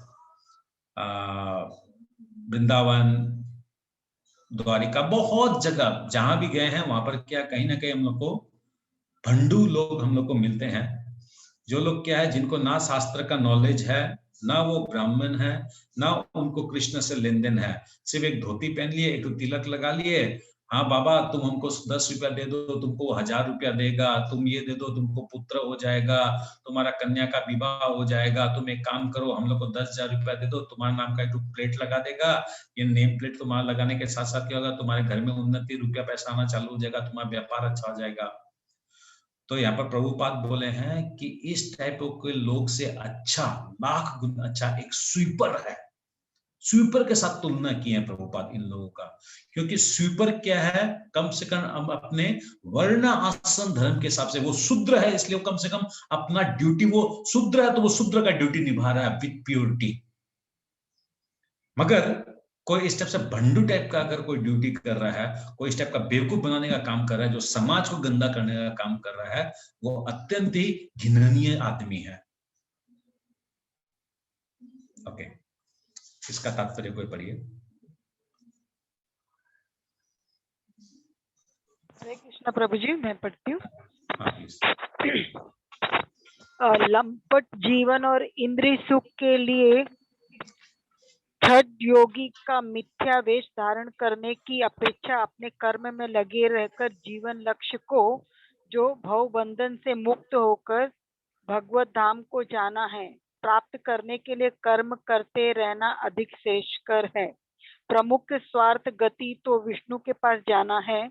वृंदावन, द्वारिका, बहुत जगह जहां भी गए हैं वहां पर क्या कहीं ना कहीं हम लोग को भंडू लोग हम लोग को मिलते हैं, जो लोग क्या है जिनको ना शास्त्र का नॉलेज है, ना वो ब्राह्मण है, ना उनको कृष्ण से लेन देन है, सिर्फ एक धोती पहन लिए, एक तिलक लगा लिए, हाँ बाबा तुम हमको 10 रुपया दे दो, तुमको 1000 रुपया देगा, तुम ये दे दो तुमको पुत्र हो जाएगा, तुम्हारा कन्या का विवाह हो जाएगा, तुम एक काम करो हम लोग को 10,000 रुपया दे दो, तुम्हारे नाम का एक प्लेट लगा देगा, ये नेम प्लेट तुम्हारा लगाने के साथ साथ क्या होगा, तुम्हारे घर में उन्नति, रुपया पैसा आना चालू हो जाएगा, तुम्हारा व्यापार अच्छा हो जाएगा। तो यहाँ पर प्रभुपाद बोले हैं कि इस टाइप के लोग से अच्छा, लाख गुण अच्छा एक स्वीपर है। स्वीपर के साथ तुलना की है प्रभुपाद इन लोगों का, क्योंकि स्वीपर क्या है, कम से कम हम अपने वर्ण आश्रम धर्म के हिसाब से, वो शूद्र है इसलिए वो कम से कम अपना ड्यूटी, वो शूद्र है तो वो शूद्र का ड्यूटी निभा रहा है विथ प्योरिटी। मगर कोई इस टाइप से भंडू टाइप का अगर कोई ड्यूटी कर रहा है, कोई इस टाइप का बेवकूफ बनाने का काम कर रहा है, जो समाज को गंदा करने का काम कर रहा है, वो अत्यंत ही घिननीय आदमी है। ओके, इसका तात्पर्य कोई पढ़िए। हरे कृष्णा प्रभु जी, मैं पढ़ती हूँ। लंपट जीवन और इंद्रिय सुख के लिए ठग योगी का मिथ्या वेश धारण करने की अपेक्षा अपने कर्म में लगे रहकर जीवन लक्ष्य को, जो भव बंधन से मुक्त होकर भगवत धाम को जाना है, प्राप्त करने के लिए कर्म करते रहना अधिक श्रेष्ठकर है। प्रमुख स्वार्थ गति तो विष्णु के पास जाना है।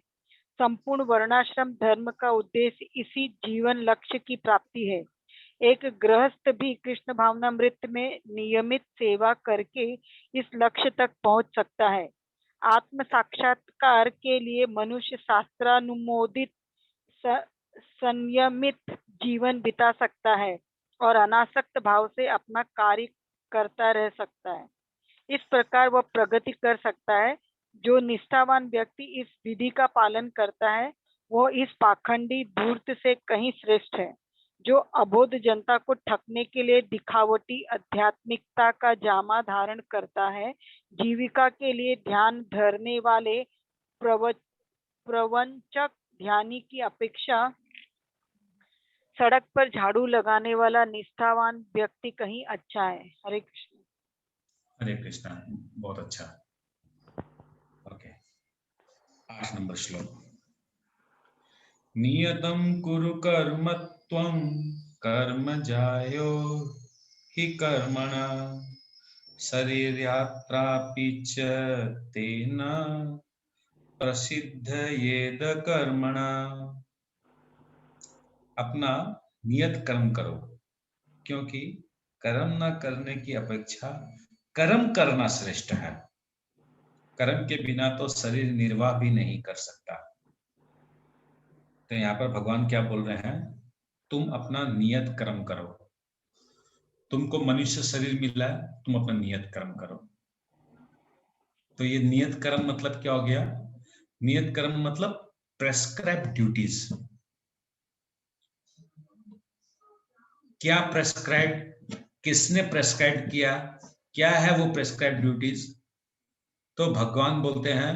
संपूर्ण वर्णाश्रम धर्म का उद्देश्य इसी जीवन लक्ष्य की प्राप्ति है। एक गृहस्थ भी कृष्ण भावनामृत में नियमित सेवा करके इस लक्ष्य तक पहुंच सकता है। आत्म साक्षात्कार के लिए मनुष्य शास्त्रानुमोदित संयमित जीवन बिता सकता है और अनासक्त भाव से अपना कार्य करता रह सकता है। इस प्रकार वह प्रगति कर सकता है। जो निष्ठावान व्यक्ति इस विधि का पालन करता है वह इस पाखंडी धूर्त से कहीं श्रेष्ठ है। जो अबोध जनता को ठगने के लिए दिखावटी आध्यात्मिकता का जामा धारण करता है, जीविका के लिए ध्यान धरने वाले प्रवंचक ध्यानी की अपेक्षा सड़क पर झाड़ू लगाने वाला निष्ठावान व्यक्ति कहीं अच्छा है। हरे कृष्ण। हरे कृष्णा, बहुत अच्छा। ओके, 8 नंबर श्लोक। नियतं कुरु कर्म त्वं कर्म जायो हि कर्मणा शरीर्यात्रापि च तेन प्रसिद्धयेद कर्मणा। अपना नियत कर्म करो, क्योंकि कर्म न करने की अपेक्षा कर्म करना श्रेष्ठ है। कर्म के बिना तो शरीर निर्वाह भी नहीं कर सकता। तो यहाँ पर भगवान क्या बोल रहे हैं, तुम अपना नियत कर्म करो। तुमको मनुष्य शरीर मिला है, तुम अपना नियत कर्म करो। तो ये नियत कर्म मतलब क्या हो गया? नियत कर्म मतलब प्रेस्क्राइब ड्यूटीज। क्या प्रेस्क्राइब, किसने प्रेस्क्राइब किया, क्या है वो प्रेस्क्राइब ड्यूटीज? तो भगवान बोलते हैं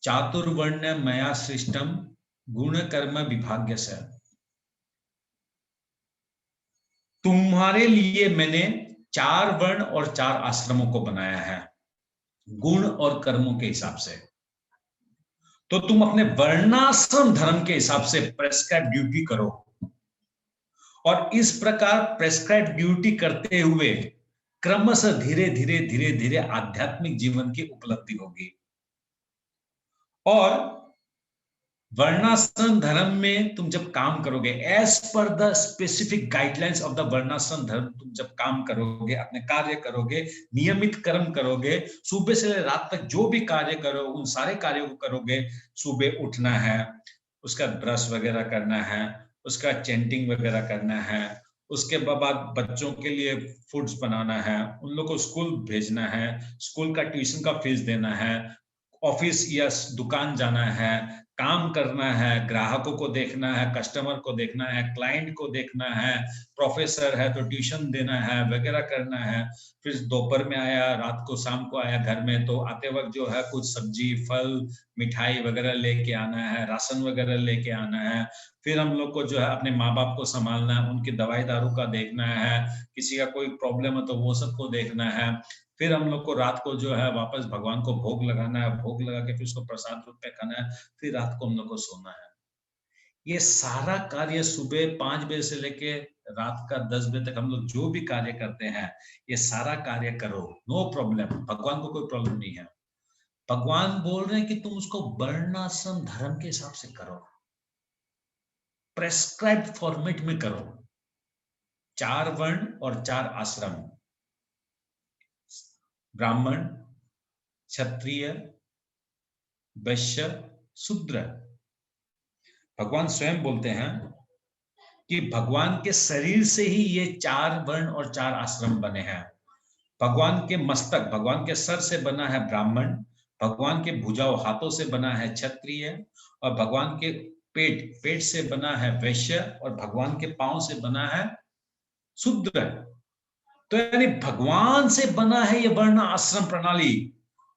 चातुर्वर्ण मया सृष्टम गुण कर्म विभाग्य से। तुम्हारे लिए मैंने 4 वर्ण और 4 आश्रमों को बनाया है गुण और कर्मों के हिसाब से। तो तुम अपने वर्णाश्रम धर्म के हिसाब से प्रेस्क्राइब ड्यूटी करो, और इस प्रकार प्रेस्क्राइब ड्यूटी करते हुए क्रमशः धीरे धीरे धीरे धीरे आध्यात्मिक जीवन की उपलब्धि होगी। और वर्णाश्रम धर्म में तुम जब काम करोगे, as per the specific guidelines of the varnashrama dharma तुम जब काम करोगे, अपने कार्य करोगे, नियमित कर्म करोगे, सुबह से रात तक जो भी कार्य करो उन सारे कार्यों को करोगे। सुबह उठना है, उसका ब्रश वगैरह करना है, उसका चैंटिंग वगैरह करना है, उसके बाद बच्चों के लिए फूड्स बनाना है, उन लोगों को स्कूल भेजना है, स्कूल का ट्यूशन का फीस देना है, ऑफिस या दुकान जाना है, काम करना है, ग्राहकों को देखना है, कस्टमर को देखना है, क्लाइंट को देखना है, प्रोफेसर है तो ट्यूशन देना है, वगैरह करना है। फिर दोपहर में आया, रात को शाम को आया घर में, तो आते वक्त जो है कुछ सब्जी, फल, मिठाई वगैरह लेके आना है, राशन वगैरह लेके आना है। फिर हम लोग को जो है अपने माँ बाप को संभालना है, उनकी दवाई दारू का देखना है, किसी का कोई प्रॉब्लम है तो वो सबको देखना है। फिर हम लोग को रात को जो है वापस भगवान को भोग लगाना है, भोग लगा के फिर उसको प्रसाद रूप में खाना है, फिर रात को हम लोग को सोना है। ये सारा कार्य सुबह 5 बजे से लेके रात का 10 बजे तक हम लोग जो भी कार्य करते हैं, ये सारा कार्य करो, नो प्रॉब्लम। भगवान को कोई प्रॉब्लम नहीं है। भगवान बोल रहे हैं कि तुम उसको वर्णाश्रम धर्म के हिसाब से करो, प्रेस्क्राइब्ड फॉर्मेट में करो। 4 वर्ण और 4 आश्रम, ब्राह्मण, क्षत्रिय, वैश्य, शूद्र। भगवान स्वयं बोलते हैं कि भगवान के शरीर से ही ये 4 वर्ण और 4 आश्रम बने हैं। भगवान के मस्तक, भगवान के सर से बना है ब्राह्मण, भगवान के भुजाओं हाथों से बना है क्षत्रिय, और भगवान के पेट से बना है वैश्य, और भगवान के पांव से बना है शूद्र। तो यानी भगवान से बना है ये वर्ण आश्रम प्रणाली।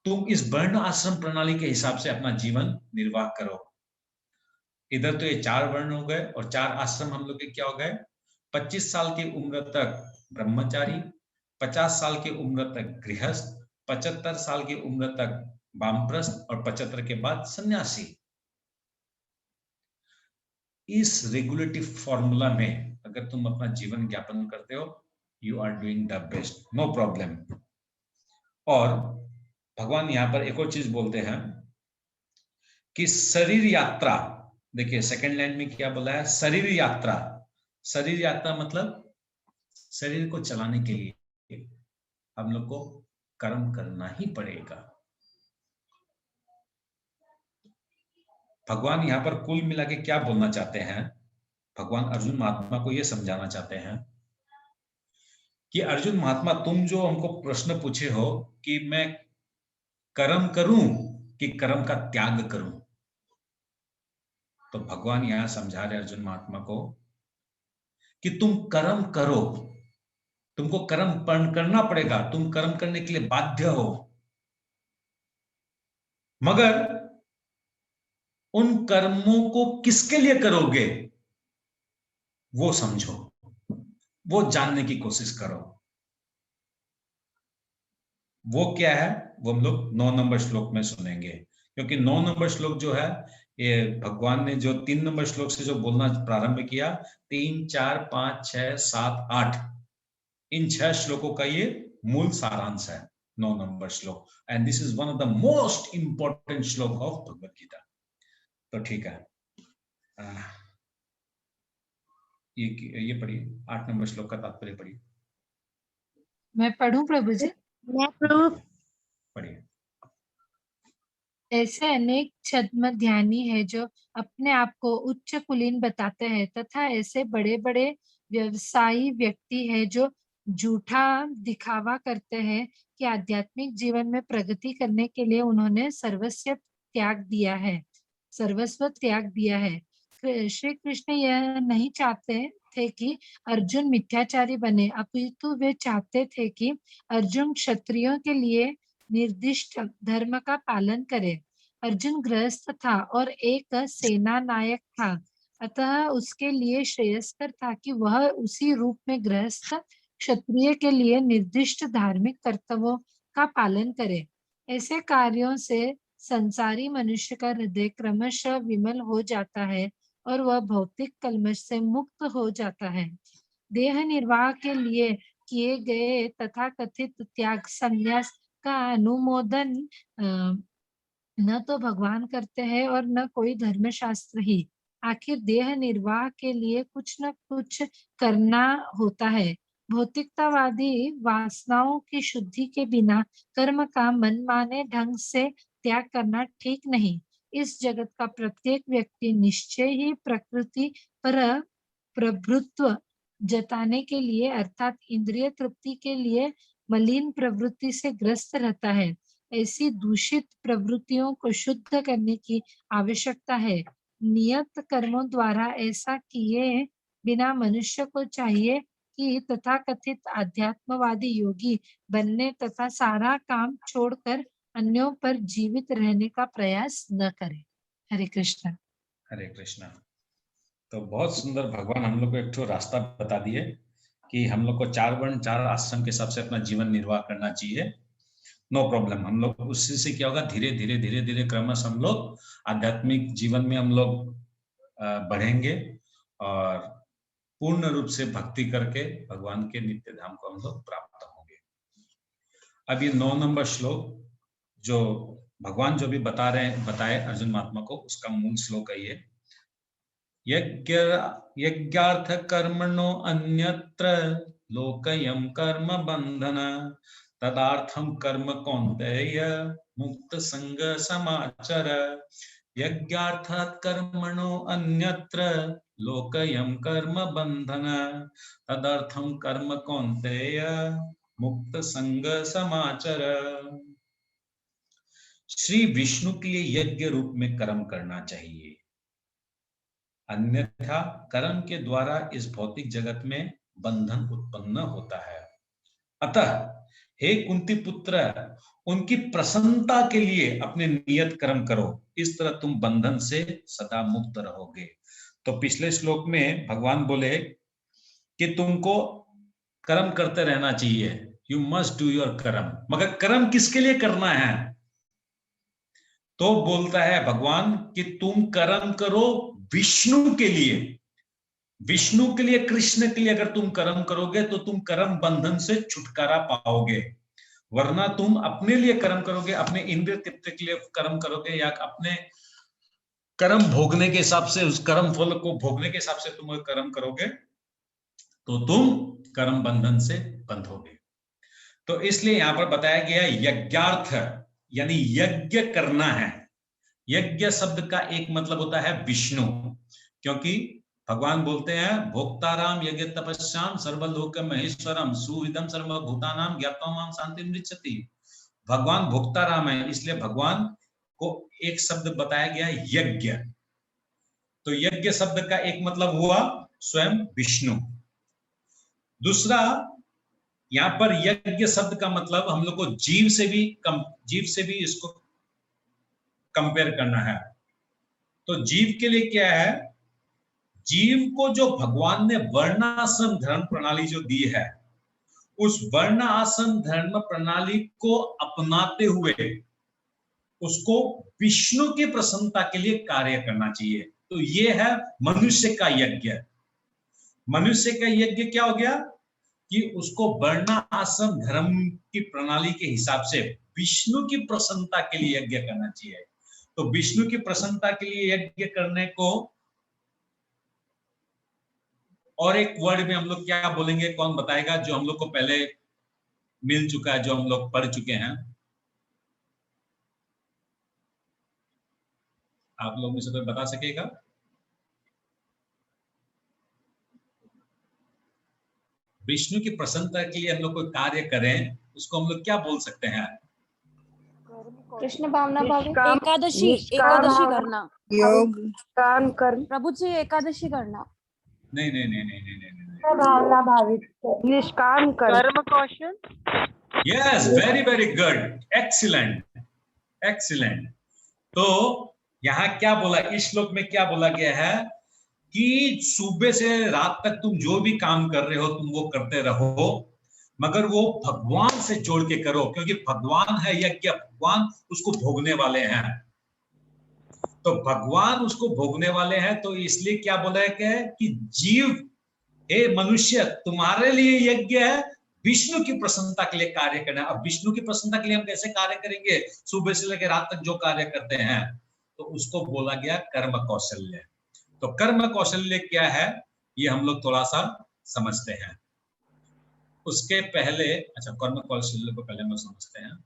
तुम इस वर्ण आश्रम प्रणाली के हिसाब से अपना जीवन निर्वाह करो। इधर तो ये 4 वर्ण हो गए और 4 आश्रम हम लोग के क्या हो गए? 25 साल की उम्र तक ब्रह्मचारी, 50 साल की उम्र तक गृहस्थ, 75 साल की उम्र तक वामप्रस्थ, और 75 के बाद सन्यासी। इस रेगुलेटिव फॉर्मूला में अगर तुम अपना जीवन ज्ञापन करते हो, you are doing the best, no problem. और भगवान यहां पर एक और चीज बोलते हैं कि शरीर यात्रा, देखिए सेकंड लाइन में क्या बोला है? शरीर यात्रा। शरीर यात्रा मतलब शरीर को चलाने के लिए हम लोग को कर्म करना ही पड़ेगा। भगवान यहाँ पर कुल मिला के क्या बोलना चाहते हैं? भगवान अर्जुन महात्मा को यह समझाना चाहते हैं कि अर्जुन महात्मा, तुम जो हमको प्रश्न पूछे हो कि मैं कर्म करूं कि कर्म का त्याग करूं, तो भगवान यहां समझा रहे अर्जुन महात्मा को कि तुम कर्म करो, तुमको कर्म करना पड़ेगा, तुम कर्म करने के लिए बाध्य हो, मगर उन कर्मों को किसके लिए करोगे वो समझो, वो जानने की कोशिश करो। वो क्या है वो हम लोग 9 नंबर श्लोक में सुनेंगे, क्योंकि 9 नंबर श्लोक जो है ये भगवान ने जो 3 नंबर श्लोक से जो बोलना प्रारंभ किया, 3, 4, 5, 6, 7, 8, इन 6 श्लोकों का ये मूल सारांश है, 9 नंबर श्लोक। And this is one of the most important श्लोक ऑफ भगवद गीता। तो ठीक है, ये पढ़िए, 8 नंबर श्लोक का तात्पर्य पढ़िए। मैं पढ़ूं प्रभु जी? पढ़िए। ऐसे अनेक छद्म ध्यानी है जो अपने आप को उच्च कुलीन बताते हैं, तथा ऐसे बड़े बड़े व्यवसायी व्यक्ति है जो झूठा दिखावा करते हैं कि आध्यात्मिक जीवन में प्रगति करने के लिए उन्होंने सर्वस्व त्याग दिया है। श्री कृष्ण यह नहीं चाहते थे कि अर्जुन मिथ्याचारी बने, अपितु वे चाहते थे कि अर्जुन क्षत्रियों के लिए निर्दिष्ट धर्म का पालन करे। अर्जुन गृहस्थ था और एक सेना नायक था, अतः उसके लिए श्रेयस्कर था कि वह उसी रूप में गृहस्थ क्षत्रिय के लिए निर्दिष्ट धार्मिक कर्तव्यों का पालन करे। ऐसे कार्यों से संसारी मनुष्य का हृदय क्रमशः विमल हो जाता है और वह भौतिक कल्मश से मुक्त हो जाता है। देह निर्वाह के लिए किए गए तथाकथित त्याग संन्यास का अनुमोदन न तो भगवान करते हैं और न कोई धर्मशास्त्र ही। आखिर देह निर्वाह के लिए कुछ न कुछ करना होता है। भौतिकतावादी वासनाओं की शुद्धि के बिना कर्म का मनमाने ढंग से त्याग करना ठीक नहीं। इस जगत का प्रत्येक व्यक्ति निश्चय ही प्रकृति पर प्रभुत्व जताने के लिए अर्थात इंद्रिय तृप्ति के लिए मलिन प्रवृत्ति से ग्रस्त रहता है। ऐसी दूषित प्रवृत्तियों को शुद्ध करने की आवश्यकता है। नियत कर्मों द्वारा ऐसा किए बिना मनुष्य को चाहिए कि तथाकथित आध्यात्मवादी योगी बनने तथा सारा काम छोड़कर अन्यों पर जीवित रहने का प्रयास न करे। हरे कृष्ण। हरे कृष्णा। तो बहुत सुंदर भगवान हम लोग को एक ठो रास्ता बता दिए कि हम लोग को 4 वर्ण 4 आश्रम के हिसाब से अपना जीवन निर्वाह करना चाहिए। नो प्रॉब्लम, हम लोग उससे से क्या होगा, धीरे धीरे धीरे धीरे क्रमश हम लोग आध्यात्मिक जीवन में हम लोग बढ़ेंगे और पूर्ण रूप से भक्ति करके भगवान के नित्य धाम को हम लोग प्राप्त होंगे। अब ये 9 नंबर श्लोक जो भगवान जो भी बताए अर्जुन महात्मा को, उसका मूल श्लोक है ये। यज्ञार्थ कर्मणो अन्यत्र लोकयं कर्म बंधन तदार्थम कर्म कौन्तेय मुक्त संग समाचर। यज्ञार्थात् कर्मणो अन्यत्र लोकयं कर्म बंधन तदर्थम कर्म कौन्तेय मुक्त संग समाचर। श्री विष्णु के लिए यज्ञ रूप में कर्म करना चाहिए, अन्यथा कर्म के द्वारा इस भौतिक जगत में बंधन उत्पन्न होता है। अतः हे कुंती पुत्र, उनकी प्रसन्नता के लिए अपने नियत कर्म करो, इस तरह तुम बंधन से सदा मुक्त रहोगे। तो पिछले श्लोक में भगवान बोले कि तुमको कर्म करते रहना चाहिए, यू मस्ट डू योर कर्म, मगर कर्म किसके लिए करना है? तो बोलता है भगवान कि तुम कर्म करो विष्णु के लिए, विष्णु के लिए, कृष्ण के लिए अगर तुम कर्म करोगे तो तुम कर्म बंधन से छुटकारा पाओगे। वरना तुम अपने लिए कर्म करोगे, अपने इंद्रिय तृप्ति के लिए कर्म करोगे या अपने कर्म भोगने के हिसाब से, उस कर्म फल को भोगने के हिसाब से तुम कर्म करोगे तो तुम कर्म बंधन से बंधोगे। तो इसलिए यहां पर बताया गया यज्ञार्थ यानी यज्ञ करना है। यज्ञ शब्द का एक मतलब होता है विष्णु, क्योंकि भगवान बोलते हैं भोक्ताराम यज्ञ तपस्याम सर्वलोक महेश्वरम सुविदम सर्वभूतानाम ज्ञात्वा माम शांति मृच्छति। भगवान भोक्ताराम है, इसलिए भगवान को एक शब्द बताया गया यज्ञ। तो यज्ञ शब्द का एक मतलब हुआ स्वयं विष्णु। दूसरा, यहां पर यज्ञ शब्द का मतलब हम लोग को जीव से भी इसको कंपेयर करना है। तो जीव के लिए क्या है? जीव को जो भगवान ने वर्णाश्रम धर्म प्रणाली जो दी है, उस वर्ण आश्रम धर्म प्रणाली को अपनाते हुए उसको विष्णु की प्रसन्नता के लिए कार्य करना चाहिए। तो ये है मनुष्य का यज्ञ। मनुष्य का यज्ञ क्या हो गया कि उसको वर्ण आश्रम धर्म की प्रणाली के हिसाब से विष्णु की प्रसन्नता के लिए यज्ञ करना चाहिए। तो विष्णु की प्रसन्नता के लिए यज्ञ करने को और एक वर्ड में हम लोग क्या बोलेंगे, कौन बताएगा? जो हम लोग को पहले मिल चुका है, जो हम लोग पढ़ चुके हैं। आप लोग में से कोई बता सकेगा? विष्णु की प्रसन्नता के लिए हम लोग कोई कार्य करें, उसको हम लोग क्या बोल सकते हैं? कृष्ण भावना भावी, एकादशी करना, योग काम कर्म, प्रभु जी एकादशी करना, नहीं नहीं नहीं नहीं नहीं नहीं, नहीं। भावना भावित, निष्काम कर्म, कर्म कौशल। Yes, very very good, excellent excellent. तो यहाँ क्या बोला, इस श्लोक में क्या बोला गया है कि सुबह से रात तक तुम जो भी काम कर रहे हो तुम वो करते रहो, मगर वो भगवान से जोड़ के करो, क्योंकि भगवान है यज्ञ, भगवान उसको भोगने वाले हैं। तो भगवान उसको भोगने वाले हैं, तो इसलिए क्या बोला है कि जीव, हे मनुष्य, तुम्हारे लिए यज्ञ है विष्णु की प्रसन्नता के लिए कार्य करना। अब विष्णु की प्रसन्नता के लिए हम कैसे कार्य करेंगे? सुबह से लेकर रात तक जो कार्य करते हैं, तो उसको बोला गया कर्म कौशल्य। तो कर्म कौशल्य क्या है, ये हम लोग थोड़ा सा समझते हैं। उसके पहले, अच्छा, कर्म कौशल्य को पहले हम समझते हैं।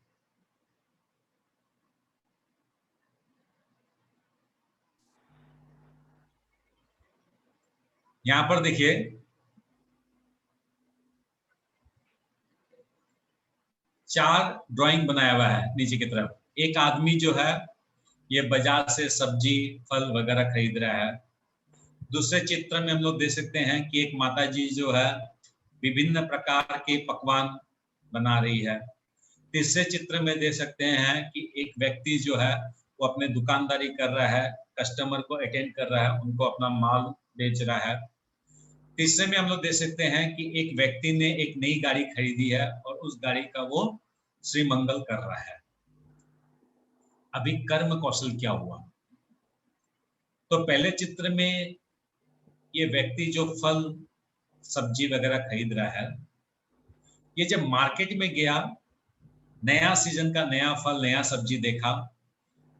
यहां पर देखिए, 4 ड्राइंग बनाया हुआ है नीचे की तरफ। एक आदमी जो है ये बाजार से सब्जी फल वगैरह खरीद रहा है। दूसरे चित्र में हम लोग देख सकते हैं कि एक माता जी जो है विभिन्न प्रकार के पकवान बना रही है। तीसरे चित्र में देख सकते हैं कि एक व्यक्ति जो है वो अपने दुकानदारी कर रहा है, कस्टमर को अटेंड कर रहा है, उनको अपना माल बेच रहा है। तीसरे में हम लोग देख सकते हैं कि एक व्यक्ति ने एक नई गाड़ी खरीदी है और उस गाड़ी का वो श्रीमंगल कर रहा है। अभी कर्म कौशल क्या हुआ? तो पहले चित्र में ये व्यक्ति जो फल सब्जी वगैरह खरीद रहा है, ये जब मार्केट में गया, नया सीजन का नया फल नया सब्जी देखा,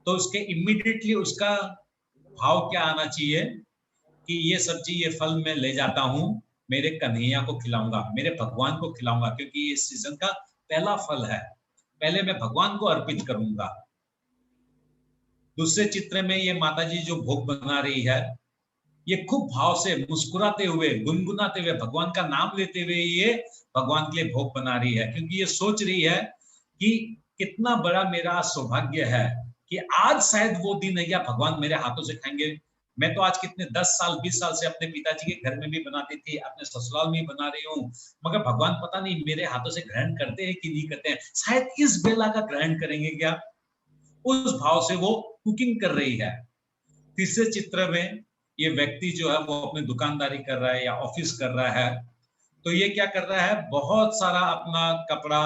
तो उसके इमीडिएटली उसका भाव क्या आना चाहिए कि ये सब्जी ये फल मैं ले जाता हूं, मेरे कन्हैया को खिलाऊंगा, मेरे भगवान को खिलाऊंगा, क्योंकि ये सीजन का पहला फल है, पहले मैं भगवान को अर्पित करूंगा। दूसरे चित्र में ये माताजी जो भोग बना रही है, ये खूब भाव से मुस्कुराते हुए गुनगुनाते हुए भगवान का नाम लेते हुए ये भगवान के लिए भोग बना रही है, क्योंकि ये सोच रही है कि कितना बड़ा मेरा सौभाग्य है कि आज शायद वो दिन है या भगवान मेरे हाथों से खाएंगे। मैं तो आज कितने 10 साल 20 साल से अपने पिताजी के घर में भी बनाती थी, अपने ससुराल में बना रही हूँ, मगर भगवान पता नहीं मेरे हाथों से ग्रहण करते हैं कि नहीं करते हैं, शायद इस बेला का ग्रहण करेंगे क्या। उस भाव से वो कुकिंग कर रही है। तीसरे चित्र में ये व्यक्ति जो है वो अपनी दुकानदारी कर रहा है या ऑफिस कर रहा है, तो ये क्या कर रहा है, बहुत सारा अपना कपड़ा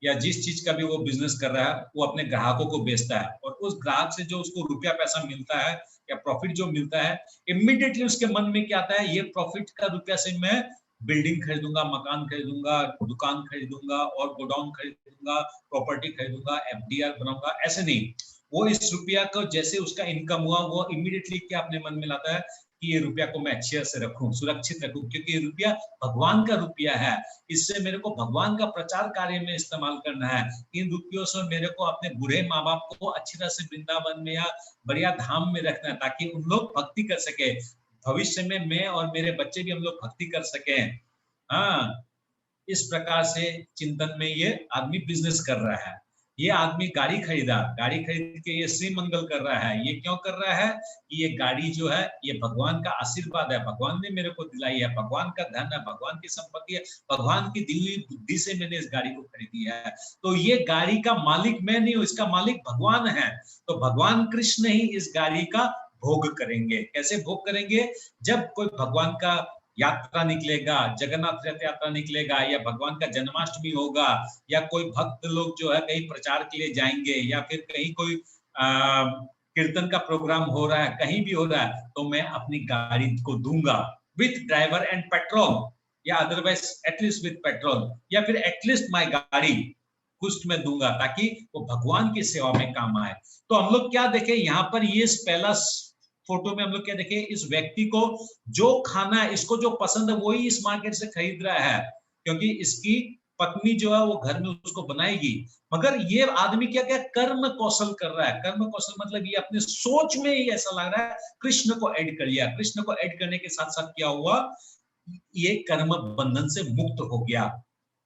या जिस चीज का भी वो बिजनेस कर रहा है वो अपने ग्राहकों को बेचता है, और उस ग्राहक से जो उसको रुपया पैसा मिलता है या प्रॉफिट जो मिलता है, इमीडिएटली उसके मन में क्या आता है, ये प्रॉफिट का रुपया से मैं बिल्डिंग खरीदूंगा, मकान खरीदूंगा, दुकान खरीदूंगा और गोडाउन खरीदूंगा, प्रॉपर्टी खरीदूंगा, एफडीआर बनाऊंगा। ऐसे नहीं, वो इस रुपया को जैसे उसका इनकम हुआ वो इमीडिएटली क्या अपने मन में लाता है कि ये रुपया को मैं अच्छे से रखूं, सुरक्षित रखूं, क्योंकि ये रुपया भगवान का रुपया है, इससे मेरे को भगवान का प्रचार कार्य में इस्तेमाल करना है। इन रुपयों से मेरे को अपने बूढ़े माँ बाप को अच्छी तरह से वृंदावन में या बढ़िया धाम में रखना है, ताकि उन लोग भक्ति कर सके, भविष्य में मैं और मेरे बच्चे भी हम लोग भक्ति कर सके। हाँ, इस प्रकार से चिंतन में ये आदमी बिजनेस कर रहा है। ये आदमी गाड़ी खरीदा, गाड़ी खरीद के ये श्री मंगल कर रहा है। ये क्यों कर रहा है कि ये गाड़ी जो है ये भगवान का आशीर्वाद है, भगवान ने मेरे को दिलाई है, भगवान का धन है, भगवान की संपत्ति है, भगवान की दी हुई बुद्धि से मैंने इस गाड़ी को खरीदी है। तो ये गाड़ी का मालिक मैं नहीं हूँ, इसका मालिक भगवान है। तो भगवान कृष्ण ही इस गाड़ी का भोग करेंगे। कैसे भोग करेंगे? जब कोई भगवान का यात्रा निकलेगा, जगन्नाथ रथ यात्रा निकलेगा, या भगवान का जन्माष्टमी होगा, या कोई भक्त लोग जो है कहीं प्रचार के लिए जाएंगे, या फिर कहीं कोई कीर्तन का प्रोग्राम हो रहा है, कहीं भी हो रहा है, तो मैं अपनी गाड़ी को दूंगा विथ ड्राइवर एंड पेट्रोल, या अदरवाइज एटलीस्ट विथ पेट्रोल, या फिर एटलीस्ट माई गाड़ी कुछ मैं दूंगा, ताकि वो भगवान की सेवा में काम आए। तो हम लोग क्या देखें यहाँ पर, ये पहला फोटो में हम लोग क्या देखें, इस व्यक्ति को जो खाना है, इसको जो पसंद है वही इस मार्केट से खरीद रहा है, क्योंकि इसकी पत्नी जो है वो घर में उसको बनाएगी। मगर ये आदमी क्या क्या कर्म कौशल कर रहा है। कर्म कौशल मतलब ये अपने सोच में ही ऐसा लग रहा है कृष्ण को ऐड कर लिया। कृष्ण को ऐड करने के साथ साथ क्या हुआ, ये कर्म बंधन से मुक्त हो गया,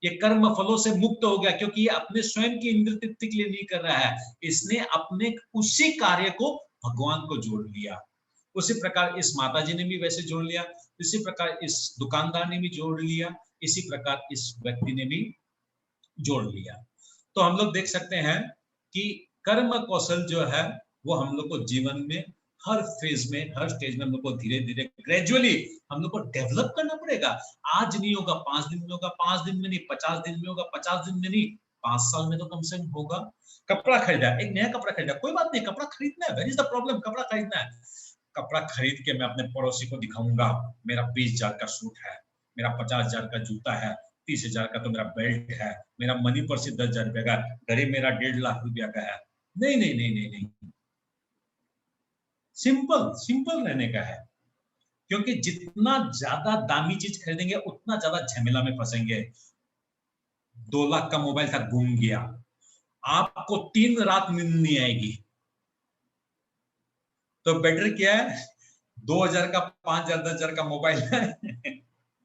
ये कर्म फलों से मुक्त हो गया, क्योंकि ये अपने स्वयं की इंद्र तृप्ति के लिए नहीं कर रहा है, इसने अपने उसी कार्य को भगवान को जोड़ लिया। उसी प्रकार इस माताजी ने भी वैसे जोड़ लिया, इसी प्रकार इस दुकानदार ने भी जोड़ लिया, इसी प्रकार इस व्यक्ति ने भी जोड़ लिया। तो हम लोग देख सकते हैं कि कर्म कौशल जो है वो हम लोग को जीवन में हर फेज में, हर स्टेज में हम लोग को धीरे धीरे ग्रेजुअली हम लोग को डेवलप करना पड़ेगा। आज नहीं होगा, 5 दिन में होगा, 5 दिन में नहीं, 50 दिन में होगा, 50 दिन में नहीं, 5 साल में तो कम से कम होगा। कपड़ा खरीदा, एक नया कपड़ा खरीदा, कोई बात नहीं, कपड़ा खरीदना है, वेयर इज द प्रॉब्लम, कपड़ा खरीदना है। कपड़ा खरीद के मैं अपने पड़ोसी को दिखाऊंगा, मेरा 20,000 का सूट है, मेरा 50,000 का जूता है, 30,000 का तो मेरा बेल्ट है, मेरा मनी पर्स 10,000 रुपए का, घड़ी मेरा 1.5 लाख रुपया का है। नहीं नहीं नहीं नहीं नहीं, सिंपल सिंपल रहने का है, क्योंकि जितना ज्यादा दामी चीज खरीदेंगे उतना ज्यादा झमेला में फंसेंगे। 2 लाख का मोबाइल था, गुम गया, आपको 3 रात नींद नहीं आएगी। तो बेटर क्या है, 2,000 का, 5,000 10,000 का मोबाइल है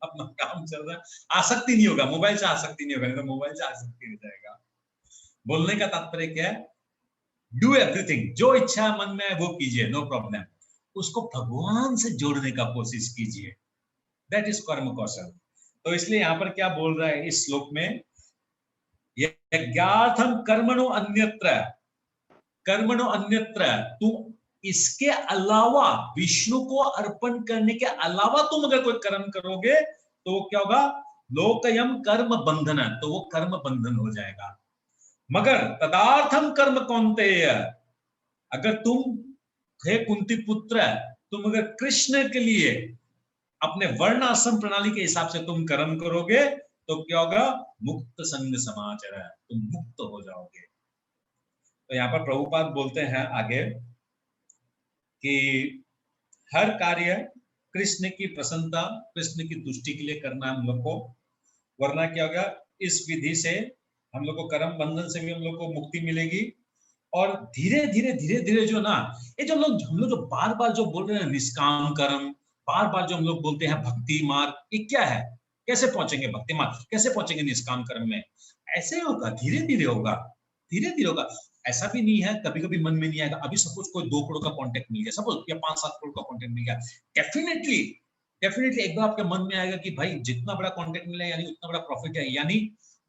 अपना काम चल रहा है, आसक्ति नहीं होगा मोबाइल से, आसक्ति नहीं होगा, नहीं तो मोबाइल से आसक्ति हो जाएगा। बोलने का तात्पर्य क्या है? डू एवरीथिंग, जो इच्छा मन में है वो कीजिए, नो प्रॉब्लम। उसको भगवान से जोड़ने का कोशिश कीजिए, दैट इज कर्म कौशल। तो इसलिए यहाँ पर क्या बोल रहा है इस श्लोक में, यज्ञार्थम कर्मणो अन्यत्र, कर्मणो अन्यत्र, तुम इसके अलावा विष्णु को अर्पण करने के अलावा तुम अगर कोई कर्म करोगे तो क्या होगा? लोकयम कर्म बंधन, तो वो कर्म बंधन हो जाएगा। मगर तदार्थम कर्म कौन्तेय, अगर तुम हे कुंती पुत्र, तुम अगर कृष्ण के लिए अपने वर्ण आश्रम प्रणाली के हिसाब से तुम कर्म करोगे तो क्या होगा? मुक्त संग समाचार, तुम मुक्त हो जाओगे। तो यहाँ पर प्रभुपाद बोलते हैं आगे कि हर कार्य कृष्ण की प्रसन्नता, कृष्ण की तुष्टि के लिए करना हम लोग को, वरना क्या होगा? इस विधि से हम लोग को कर्म बंधन से भी हम लोग को मुक्ति मिलेगी। और धीरे धीरे जो ना, ये जो हम लोग जो बार बार जो बोल रहे हैं निष्काम कर्म, बार बार जो हम लोग बोलते हैं भक्ति मार्ग, ये क्या है? कैसे पहुंचेंगे भक्ति मार्ग, कैसे पहुंचेंगे निष्काम कर्म में? ऐसे होगा, धीरे धीरे होगा, धीरे धीरे होगा। ऐसा भी नहीं है कभी कभी मन में नहीं आएगा। अभी सपोज कोई 2 करोड़ का कॉन्टेक्ट मिल गया, सपोज, या 5-7 करोड़ का कॉन्टेक्ट मिल गया, डेफिनेटली एक बार आपके मन में आएगा कि भाई जितना बड़ा कॉन्टेक्ट मिला यानी उतना बड़ा प्रॉफिट है, यानी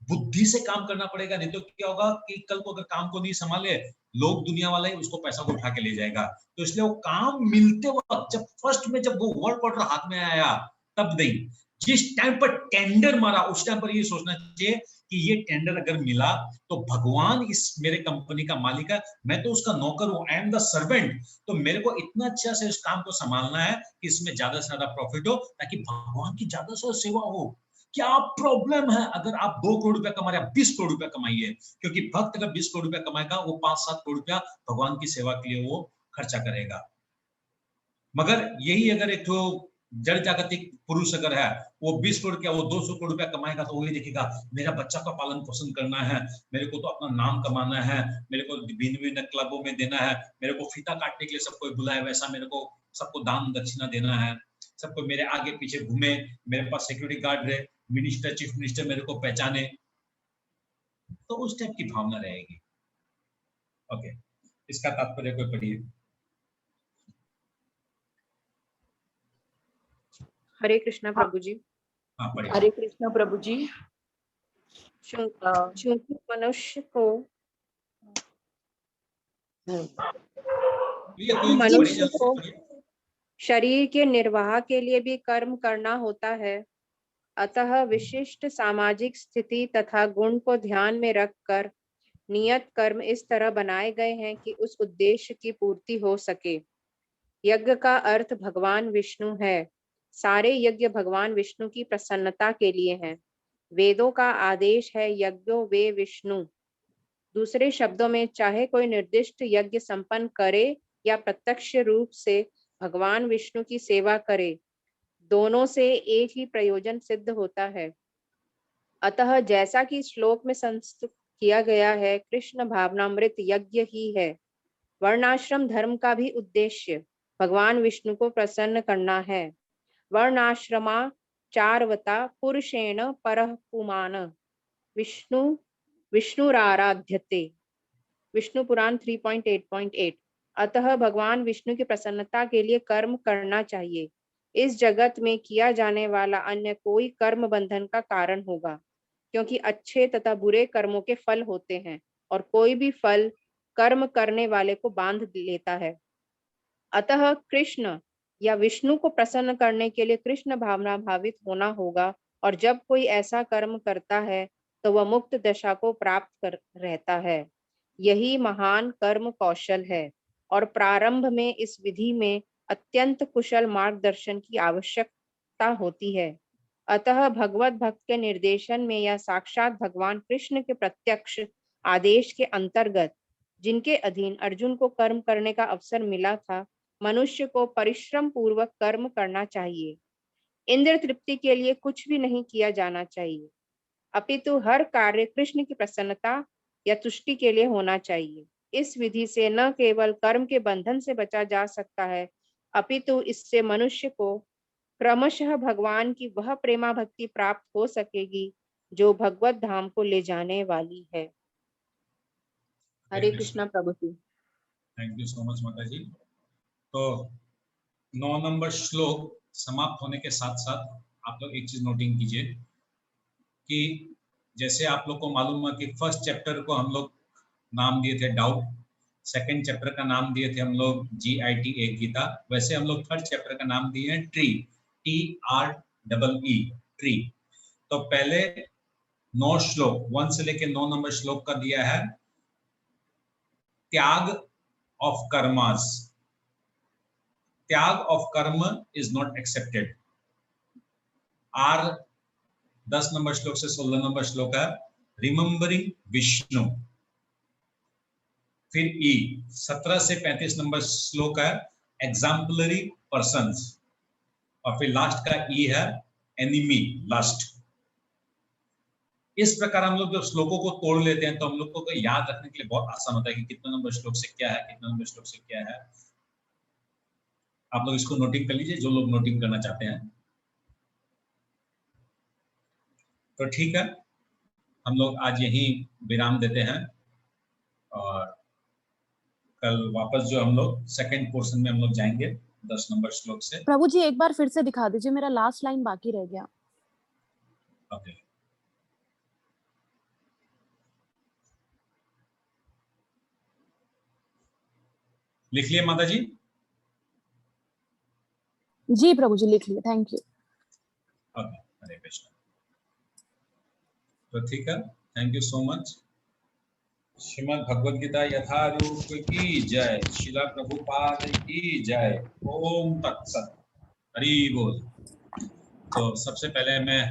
बुद्धि से काम करना पड़ेगा, नहीं तो क्या होगा कि कल को अगर काम को नहीं संभाले, लोग दुनिया वाला ही उसको पैसा को उठा के ले जाएगा। तो इसलिए वो काम मिलते वक्त, जब फर्स्ट में जब वो वर्क ऑर्डर हाथ में आया तब नहीं, जिस टाइम पर टेंडर मारा उस टाइम पर ये सोचना चाहिए कि ये टेंडर अगर मिला तो भगवान इस मेरे कंपनी का मालिक है, मैं तो उसका नौकर हूं, आई एम द सर्वेंट, तो मेरे को इतना अच्छा से इस काम को संभालना है कि इसमें ज्यादा से ज्यादा प्रॉफिट हो, ताकि भगवान की ज्यादा से सेवा हो। क्या प्रॉब्लम है अगर आप 2 करोड़ रुपया कमा रहे हैं, 20 करोड़ रुपया कमाइए, क्योंकि भक्त अगर 20 करोड़ रुपया कमाएगा वो 5-7 करोड़ रुपया भगवान की सेवा के लिए वो खर्चा करेगा। मगर यही अगर एक तो जड़ जागतिक पुरुष अगर है, वो 20 करोड़ क्या, वो 200 करोड़ रुपया कमाएगा, तो वही देखेगा मेरा बच्चा का पालन पोषण करना है, मेरे को तो अपना नाम कमाना है, मेरे को भिन्न क्लबों में देना है, मेरे को फीता काटने के लिए सबको बुलाए, वैसा मेरे को सबको दान दक्षिणा देना है, सबको मेरे आगे पीछे घूमे, मेरे पास सिक्योरिटी गार्ड रहे, मिनिस्टर चीफ मिनिस्टर मेरे को पहचाने, तो उस टाइप की भावना रहेगी। ओके, इसका तात्पर्य कोई पढ़िए। हरे कृष्णा प्रभु जी। हाँ, पढ़िए। हरे कृष्णा प्रभु जी। चूंकि मनुष्य को शरीर के निर्वाह के लिए भी कर्म करना होता है, अतः विशिष्ट सामाजिक स्थिति तथा गुण को ध्यान में रखकर नियत कर्म इस तरह बनाए गए हैं कि उस उद्देश्य की पूर्ति हो सके। यज्ञ का अर्थ भगवान विष्णु है। सारे यज्ञ भगवान विष्णु की प्रसन्नता के लिए हैं। वेदों का आदेश है यज्ञो वे विष्णु। दूसरे शब्दों में, चाहे कोई निर्दिष्ट यज्ञ संपन्न करे या प्रत्यक्ष रूप से भगवान विष्णु की सेवा करे, दोनों से एक ही प्रयोजन सिद्ध होता है। अतः जैसा कि श्लोक में संस्तुत किया गया है, कृष्ण भावनामृत यज्ञ ही है। वर्णाश्रम धर्म का भी उद्देश्य भगवान विष्णु को प्रसन्न करना है। वर्णाश्रमा चारवता पुरुषेण परः पुमान विष्णुराराध्यते, विष्णु पुराण 3.8.8। अतः भगवान विष्णु की प्रसन्नता के लिए कर्म करना चाहिए। इस जगत में किया जाने वाला अन्य कोई कर्म बंधन का कारण होगा, क्योंकि अच्छे तथा बुरे कर्मों के फल होते हैं और कोई भी फल कर्म करने वाले को बांध लेता है। अतः कृष्ण या विष्णु को प्रसन्न करने के लिए कृष्ण भावना भावित होना होगा, और जब कोई ऐसा कर्म करता है तो वह मुक्त दशा को प्राप्त कर रहता है। यही महान कर्म कौशल है, और प्रारंभ में इस विधि में अत्यंत कुशल मार्गदर्शन की आवश्यकता होती है। अतः भगवत भक्त के निर्देशन में या साक्षात भगवान कृष्ण के प्रत्यक्ष आदेश के अंतर्गत, जिनके अधीन अर्जुन को कर्म करने का अवसर मिला था, मनुष्य को परिश्रम पूर्वक कर्म करना चाहिए। इंद्र तृप्ति के लिए कुछ भी नहीं किया जाना चाहिए, अपितु हर कार्य कृष्ण की प्रसन्नता या तुष्टि के लिए होना चाहिए। इस विधि से न केवल कर्म के बंधन से बचा जा सकता है, अपितु इससे मनुष्य को क्रमशः भगवान की वह प्रेमा भक्ति प्राप्त हो सकेगी जो भगवत धाम को ले जाने वाली है। हरे कृष्णा प्रभु जी। थैंक यू सो मच माता जी। तो 9 नंबर श्लोक समाप्त होने के साथ साथ आप लोग एक चीज नोटिंग कीजिए कि जैसे आप लोग को मालूम है कि फर्स्ट चैप्टर को हम लोग नाम दिए थे डाउट, सेकंड चैप्टर का नाम दिए थे हम लोग GITA गीता, वैसे हम लोग थर्ड चैप्टर का नाम दिए हैं ट्री, TREE ट्री। तो पहले 9 श्लोक 1 से लेके 9 नंबर श्लोक का दिया है त्याग ऑफ कर्मास। त्याग of karma is not accepted. आर 10 नंबर श्लोक से 16 नंबर श्लोक है रिमेम्बरिंग विष्णु। फिर ई 17 से 35 नंबर श्लोक है एग्जाम्पलरी पर्सन्स। और फिर लास्ट का ई है एनिमी लस्ट। इस प्रकार हम लोग जब श्लोकों को तोड़ लेते हैं तो हम लोग को याद रखने के लिए बहुत आसान होता है कि कितना नंबर श्लोक से क्या है, कितना नंबर श्लोक से क्या है। आप लोग इसको नोटिंग कर लीजिए जो लोग नोटिंग करना चाहते हैं। तो ठीक है, हम लोग आज यही विराम देते हैं और कल वापस जो हम लोग सेकंड पोर्शन में हम लोग जाएंगे 10 नंबर श्लोक से। प्रभु जी एक बार फिर से दिखा दीजिए, मेरा लास्ट लाइन बाकी रह गया। ओके, लिख लिए माता जी? जी प्रभु जी लिख लिए, thank you. Okay, Hare Krishna. तो ठीक है, thank you so much. Shrimad Bhagavad Gita Yatharup की जय, शिला प्रभुपाद की जय। ओम तत्सत, हरि बोल। तो सबसे पहले मैं